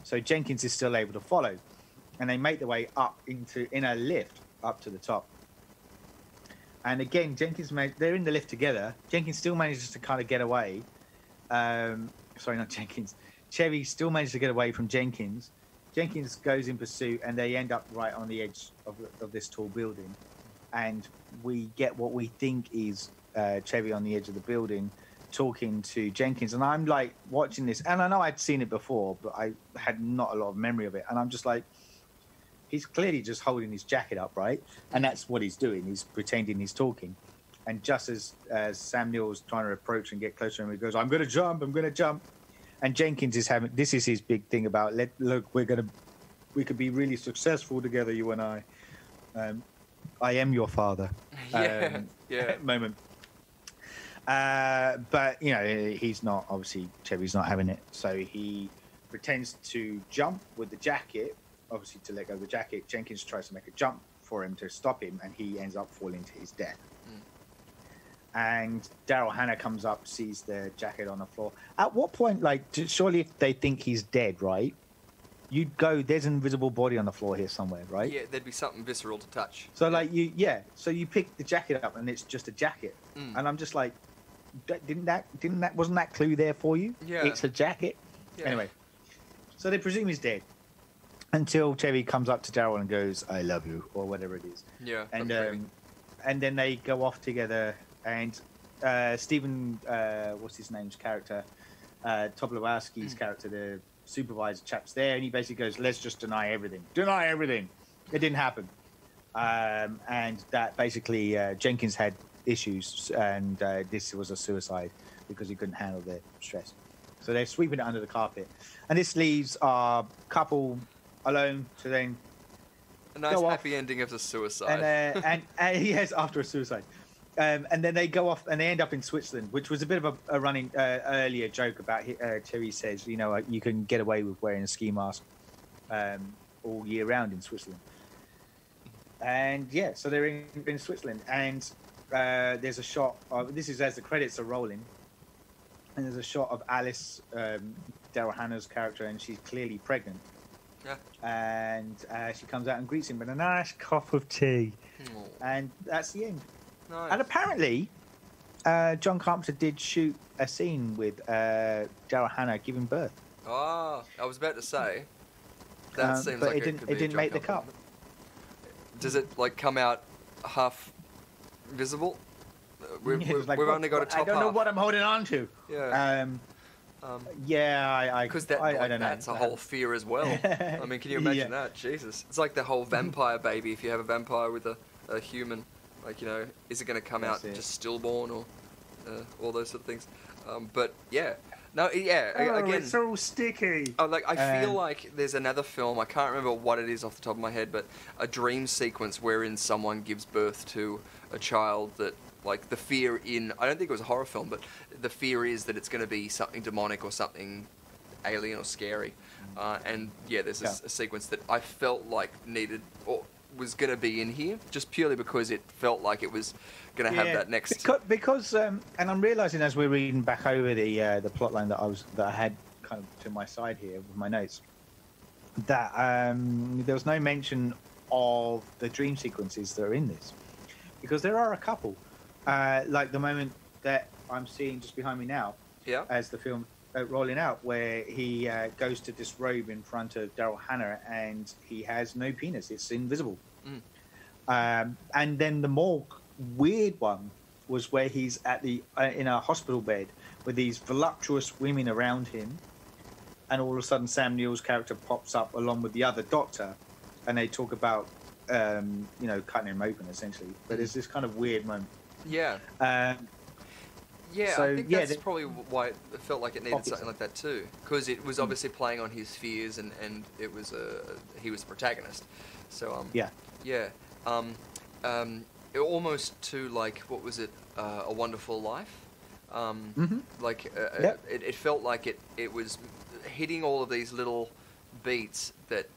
so Jenkins is still able to follow, and they make their way up in a lift up to the top. And again, they're in the lift together. Jenkins still manages to kind of get away. Sorry, not Jenkins. Chevy still manages to get away from Jenkins. Jenkins goes in pursuit, and they end up right on the edge of this tall building. And we get what we think is Chevy on the edge of the building talking to Jenkins. And I'm like watching this, and I know I'd seen it before, but I had not a lot of memory of it. And I'm just like, he's clearly just holding his jacket up, right? And that's what he's doing. He's pretending he's talking. And just as Sam Neill's trying to approach and get closer to him, he goes, I'm going to jump. And Jenkins is this is his big thing about, look, we could be really successful together, you and I. I am your father. Yeah. Moment. But, you know, he's not, obviously, Chevy's not having it. So he pretends to jump with the jacket, obviously to let go of the jacket. Jenkins tries to make a jump for him to stop him, and he ends up falling to his death. And Daryl Hannah comes up, sees the jacket on the floor. At what point, like, surely if they think he's dead, right, you'd go, there's an invisible body on the floor here somewhere, right? Yeah, there'd be something visceral to touch. So, like, so you pick the jacket up, and it's just a jacket. And I'm just like, wasn't that clue there for you? Yeah. It's a jacket. Yeah. Anyway, so they presume he's dead until Chevy comes up to Daryl and goes, I love you, or whatever it is. Yeah. And then they go off together, and Stephen, what's his name's character, Tobolowski's character, the supervisor chap's there, and he basically goes, let's just deny everything. It didn't happen. And that basically Jenkins had issues, and this was a suicide because he couldn't handle the stress. So they're sweeping it under the carpet, and this leaves our couple alone to then a nice happy ending of the suicide. And he has after a suicide. And then they go off and they end up in Switzerland, which was a bit of a running earlier joke about Terry says, you know, you can get away with wearing a ski mask all year round in Switzerland. And yeah, so they're in Switzerland, and there's a shot of, this is as the credits are rolling, and there's a shot of Alice, Daryl Hannah's character, and she's clearly pregnant. Yeah. And she comes out and greets him with a nice cup of tea. And that's the end. Nice. And apparently, John Carpenter did shoot a scene with Daryl Hannah giving birth. Oh, I was about to say. That seems but like it didn't make the cut. Does it like come out half visible? We've only got a top half. I don't know what I'm holding on to. Yeah. Because I don't know. That's a whole fear as well. I mean, can you imagine that? Jesus, it's like the whole vampire baby. If you have a vampire with a human, like, you know, is it going to come out just stillborn or all those sort of things? But yeah, no, yeah. Again, it's so sticky. I feel like there's another film. I can't remember what it is off the top of my head, but a dream sequence wherein someone gives birth to a child that. Like, the fear in... I don't think it was a horror film, but the fear is that it's going to be something demonic or something alien or scary. And, yeah, there's a sequence that I felt like needed... or was going to be in here, just purely because it felt like it was going to have that next... Because and I'm realising as we're reading back over the plot line that I had kind of to my side here with my notes, that there was no mention of the dream sequences that are in this. Because there are a couple. Like the moment that I'm seeing just behind me now, as the film rolling out, where he goes to disrobe in front of Daryl Hannah, and he has no penis; it's invisible. And then the more weird one was where he's at the in a hospital bed with these voluptuous women around him, and all of a sudden Sam Neill's character pops up along with the other doctor, and they talk about cutting him open essentially. But there's this kind of weird moment. Yeah. So, I think that's probably why it felt like it needed something like that too, because it was obviously playing on his fears, and it was he was the protagonist. So almost to like, what was it, A Wonderful Life. Like it felt like it was hitting all of these little beats that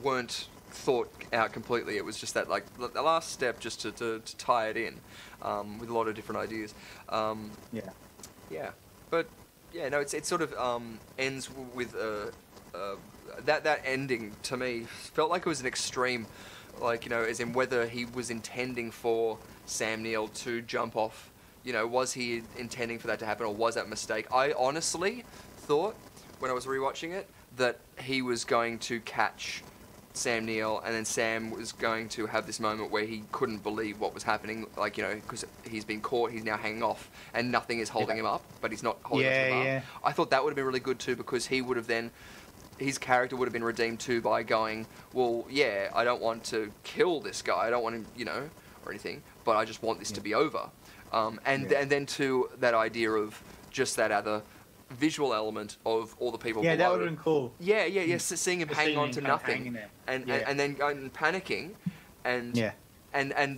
weren't thought out completely. It was just that, like, the last step just to tie it in with a lot of different ideas. But yeah, no, it sort of ends with that ending to me felt like it was an extreme, like, you know, as in whether he was intending for Sam Neill to jump off. You know, was he intending for that to happen, or was that a mistake? I honestly thought, when I was rewatching it, that he was going to catch Sam Neill, and then Sam was going to have this moment where he couldn't believe what was happening, like, you know, because he's been caught, he's now hanging off, and nothing is holding him up, but he's not holding him up. I thought that would have been really good too, because he would have then, his character would have been redeemed too by going, well, yeah, I don't want to kill this guy, I don't want him, you know, or anything, but I just want this to be over. And then to that idea of just that other visual element of all the people below. That would have been cool. Seeing him hang on to nothing, and then going panicking, and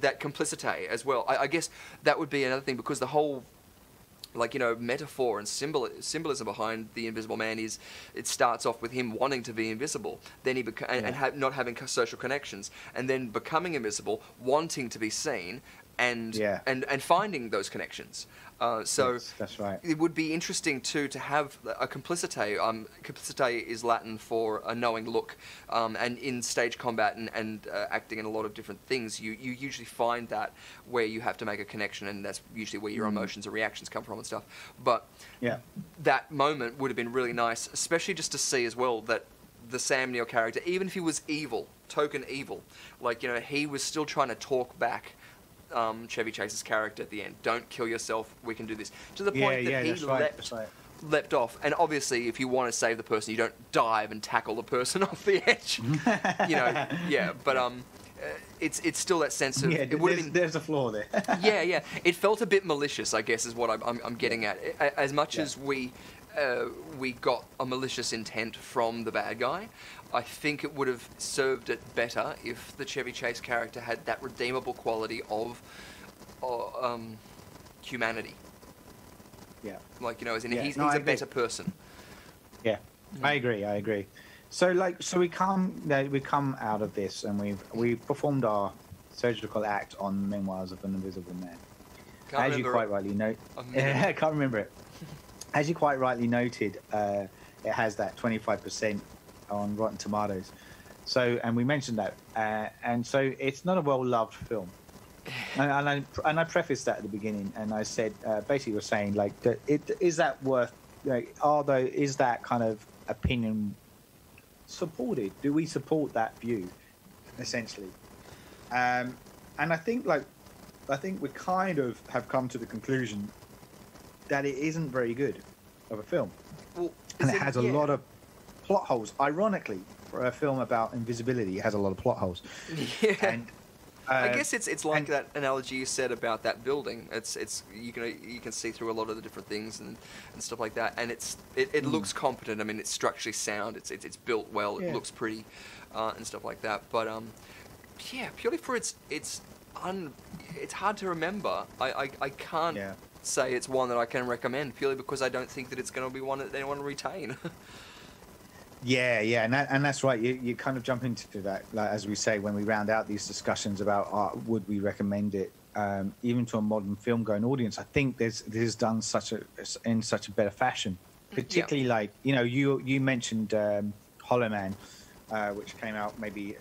that complicity as well. I guess that would be another thing, because the whole, like, you know, metaphor and symbolism behind the Invisible Man is, it starts off with him wanting to be invisible, then he not having social connections, and then becoming invisible, wanting to be seen, and finding those connections. That's right. It would be interesting too to have a complicite. Complicite is Latin for a knowing look, and in stage combat and acting in a lot of different things, you usually find that where you have to make a connection, and that's usually where your emotions and reactions come from and stuff. But that moment would have been really nice, especially just to see as well that the Sam Neill character, even if he was evil, token evil, like, you know, he was still trying to talk back Chevy Chase's character at the end. Don't kill yourself, we can do this. To the point that he leapt off. And obviously, if you want to save the person, you don't dive and tackle the person off the edge. You know, but it's still that sense of... there's a flaw there. It felt a bit malicious, I guess, is what I'm getting at. As much as we got a malicious intent from the bad guy, I think it would have served it better if the Chevy Chase character had that redeemable quality of humanity. Yeah. Like, you know, as in he's a better person. Yeah, I agree. So we come out of this, and we've performed our surgical act on Memoirs of an Invisible Man. As you quite rightly note, I can't remember it. As you quite rightly noted, it has that 25% on Rotten Tomatoes. So, and we mentioned that, and so it's not a well-loved film. And I prefaced that at the beginning, and I said, basically, we're saying, like, that is that worth, like, is that kind of opinion supported? Do we support that view, essentially? And I think we kind of have come to the conclusion that it isn't very good of a film. Well, and it has a lot of plot holes. Ironically, for a film about invisibility, it has a lot of plot holes. Yeah. And, I guess it's like that analogy you said about that building. It's you can see through a lot of the different things and stuff like that. And it looks competent. I mean, it's structurally sound. It's built well. It looks pretty, and stuff like that. But purely for it's hard to remember. I can't say it's one that I can recommend, purely because I don't think that it's going to be one that anyone will retain. And that's right. You kind of jump into that, like, as we say, when we round out these discussions about would we recommend it, even to a modern film-going audience. I think this is done in such a better fashion, particularly like, you know, you mentioned Hollow Man, which came out maybe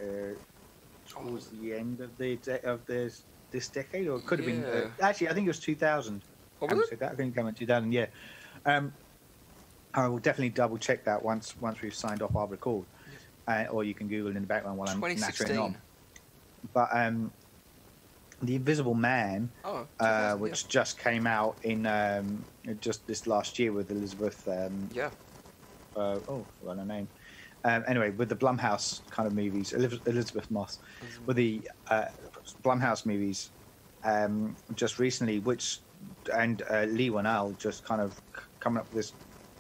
towards the end of this decade, or it could have been actually, I think it was 2000. I think it came out 2000. Yeah. I will definitely double check that once we've signed off our record, or you can Google in the background while I'm nattering on. But The Invisible Man, which just came out in just this last year with Elizabeth. Forgot her name. Anyway, with the Blumhouse kind of movies, Elizabeth Moss, with the Blumhouse movies, just recently, and Lee Whannell just kind of coming up with this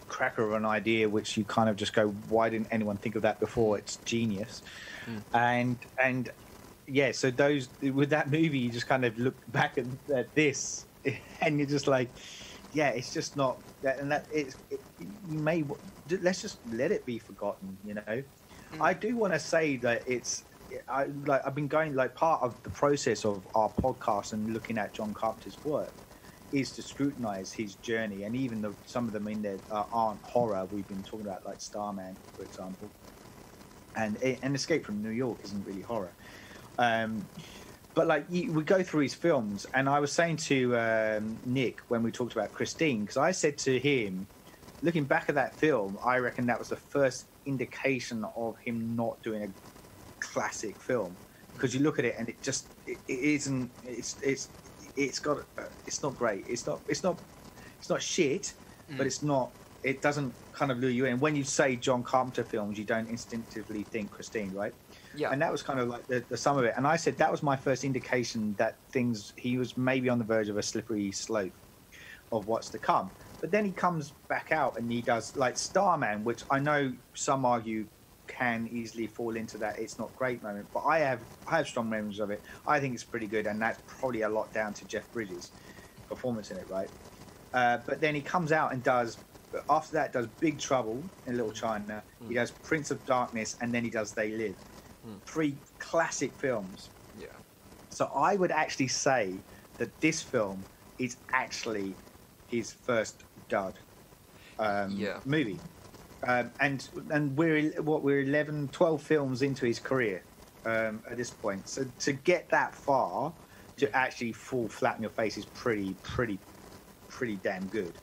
cracker of an idea, which you kind of just go, why didn't anyone think of that before? It's genius. And yeah, so those with that movie, you just kind of look back at this, and you're just like, yeah, it's just not that, and that you may let's just let it be forgotten, you know. I do want to say that I've been going, like, part of the process of our podcast and looking at John Carpenter's work is to scrutinize his journey, and even some of them in there aren't horror. We've been talking about, like, Starman, for example, and Escape from New York isn't really horror. But like we go through his films, and I was saying to Nick when we talked about Christine, because I said to him, looking back at that film, I reckon that was the first indication of him not doing a classic film, because you look at it and it isn't. It's not great. It's not shit, but it's not. It doesn't kind of lure you in. When you say John Carpenter films, you don't instinctively think Christine, right? Yeah. And that was kind of like the sum of it. And I said that was my first indication that he was maybe on the verge of a slippery slope of what's to come. But then he comes back out and he does, like, Starman, which I know some argue can easily fall into that it's not great moment, but I have strong memories of it. I think it's pretty good, and that's probably a lot down to Jeff Bridges' performance in it, right? But then he comes out and does Big Trouble in Little China. He does Prince of Darkness, and then he does They Live. 3 classic films. Yeah. So I would actually say that this film is actually his first dud movie. And we're 11, 12 films into his career at this point. So to get that far, to actually fall flat in your face is pretty damn good.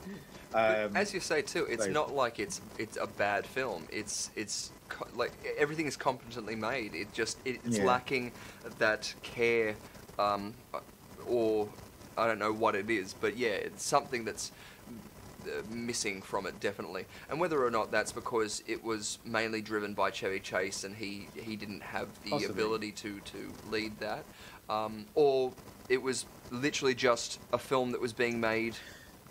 As you say too, it's not like it's a bad film. It's like everything is competently made. It's lacking that care, or I don't know what it is, but yeah, it's something that's missing from it, definitely. And whether or not that's because it was mainly driven by Chevy Chase and he didn't have the ability to lead that, or it was literally just a film that was being made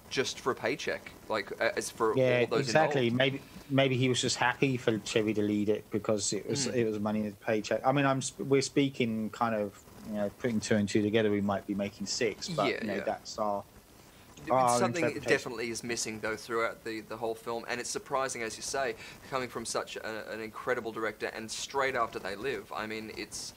just for a paycheck, like as for all those exactly involved. Maybe he was just happy for Chevy to lead it because it was money in his paycheck. I mean, we're speaking kind of, you know, putting 2 and 2 together, we might be making 6, but that's our something definitely is missing though throughout the whole film, and it's surprising, as you say, coming from such an incredible director and straight after They Live. I mean, it's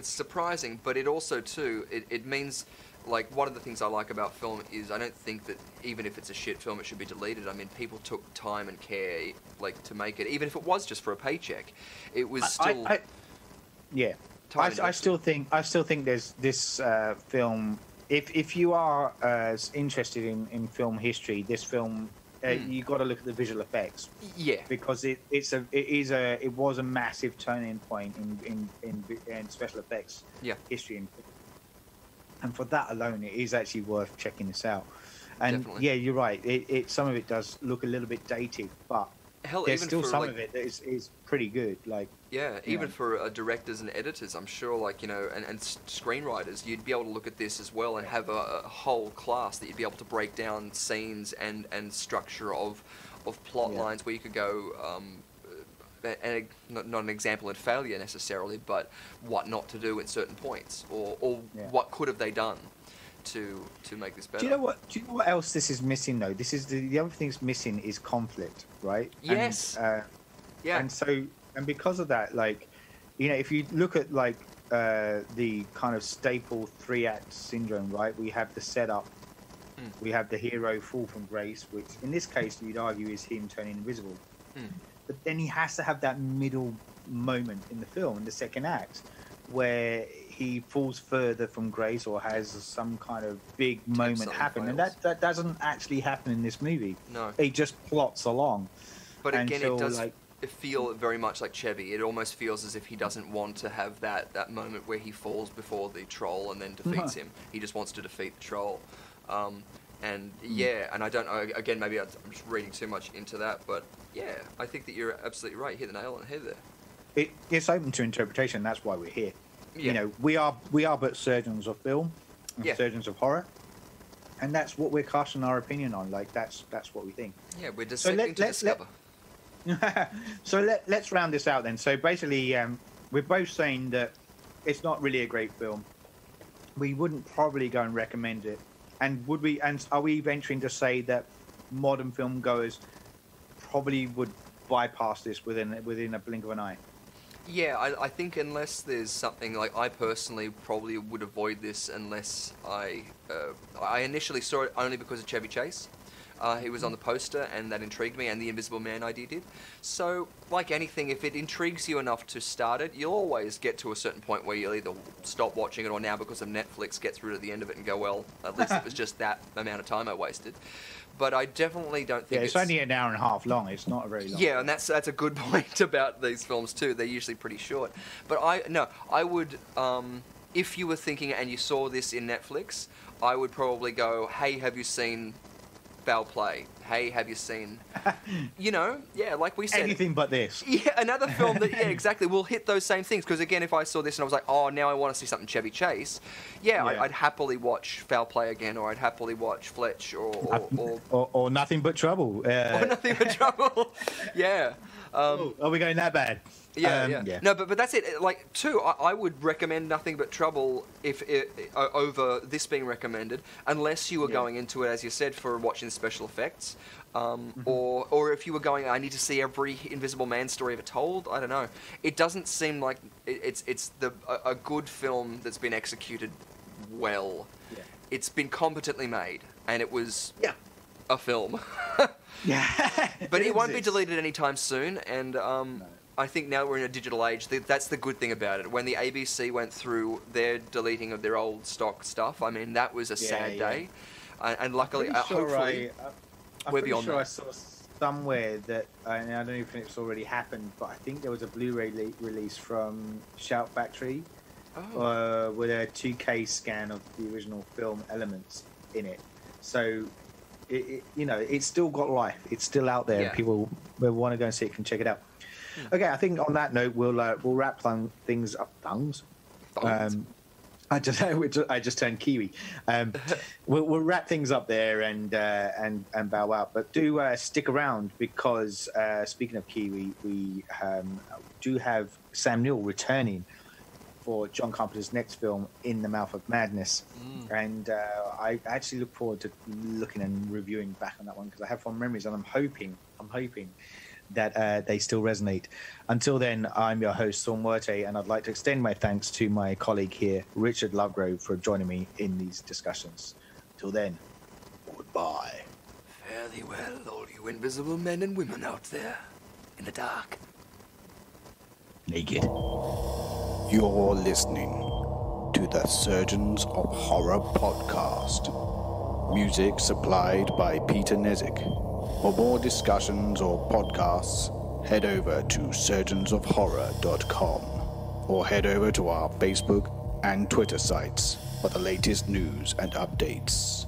surprising, but it also too it means, like, one of the things I like about film is I don't think that even if it's a shit film it should be deleted. I mean, people took time and care, like, to make it, even if it was just for a paycheck. It was still I still think there's this film. If you are interested in film history, this film you got to look at the visual effects. Yeah, because it was a massive turning point in special effects history, and for that alone, it is actually worth checking this out. And definitely. You're right. It some of it does look a little bit dated, but there's still some of it that is pretty good. Like, even for directors and editors, I'm sure, like, you know, and screenwriters, you'd be able to look at this as well and have a whole class that you'd be able to break down scenes and structure of plot lines where you could go, and not an example in failure necessarily, but what not to do at certain points, or what could have they done to make this better. Do you know what else this is missing though? This is the other thing that's missing is conflict, right? Yes. And because of that, like, you know, if you look at, like, the kind of staple 3-act syndrome, right? We have the setup, we have the hero fall from grace, which in this case you'd argue is him turning invisible. But then he has to have that middle moment in the film, in the second act, where he falls further from grace or has some kind of big moment happen, and that doesn't actually happen in this movie. No, he just plots along. But again, it does feel very much like Chevy. It almost feels as if he doesn't want to have that moment where he falls before the troll and then defeats him. He just wants to defeat the troll. And I don't know, again, maybe I'm just reading too much into that, but yeah, I think that you're absolutely right. You hit the nail on the head there. It's open to interpretation. That's why we're here. Yeah. You know, we are but surgeons of film, and surgeons of horror, and that's what we're casting our opinion on. Like, that's what we think. Yeah, we're dissecting to discover. So let's round this out then. So basically, we're both saying that it's not really a great film. We wouldn't probably go and recommend it. And would we? And are we venturing to say that modern film goers probably would bypass this within a blink of an eye? Yeah, I think unless there's something like, I personally probably would avoid this unless I initially saw it only because of Chevy Chase. He was on the poster, and that intrigued me, and the Invisible Man idea did. So, like anything, if it intrigues you enough to start it, you'll always get to a certain point where you'll either stop watching it, or now because of Netflix, get through to the end of it and go, well, at least it was just that amount of time I wasted. But I definitely don't think it's only an hour and a half long. It's not a very long. Yeah, and that's a good point about these films too. They're usually pretty short. But I would, if you were thinking and you saw this in Netflix, I would probably go, hey, have you seen Foul Play? Hey, have you seen, like we said, anything but this? Yeah, another film that, exactly, will hit those same things. Because again, if I saw this and I was like, oh, now I want to see something Chevy Chase, I'd happily watch Foul Play again, or I'd happily watch Fletch, or Nothing But Trouble. Or Nothing But Trouble. Yeah. Are we going that bad? Yeah. No, but that's it. Like, too, I would recommend Nothing But Trouble over this being recommended, unless you were going into it, as you said, for watching special effects, or if you were going, I need to see every Invisible Man story ever told. I don't know. It doesn't seem like it's a good film that's been executed well. Yeah. It's been competently made, and it was a film. But it won't be deleted anytime soon, and I think now we're in a digital age. That's the good thing about it. When the ABC went through their deleting of their old stock stuff, I mean, that was a sad day. And luckily, hopefully, we're beyond that. I saw somewhere that, and I don't know if it's already happened, but I think there was a Blu-ray release from Shout Factory with a 2K scan of the original film elements in it. So, it's still got life. It's still out there. People who want to go and see it can check it out. Okay, I think on that note, we'll wrap things up. I just turned Kiwi. We'll wrap things up there and bow out. But do stick around, because speaking of Kiwi, we do have Sam Neill returning for John Carpenter's next film, In the Mouth of Madness. And I actually look forward to looking and reviewing back on that one, because I have fond memories, and I'm hoping that they still resonate. Until then, I'm your host, Saul Muerte, and I'd like to extend my thanks to my colleague here, Richard Lovegrove, for joining me in these discussions. Till then, goodbye. Fare thee well, all you invisible men and women out there in the dark. Naked. You're listening to the Surgeons of Horror podcast. Music supplied by Peter Nezik. For more discussions or podcasts, head over to surgeonsofhorror.com or head over to our Facebook and Twitter sites for the latest news and updates.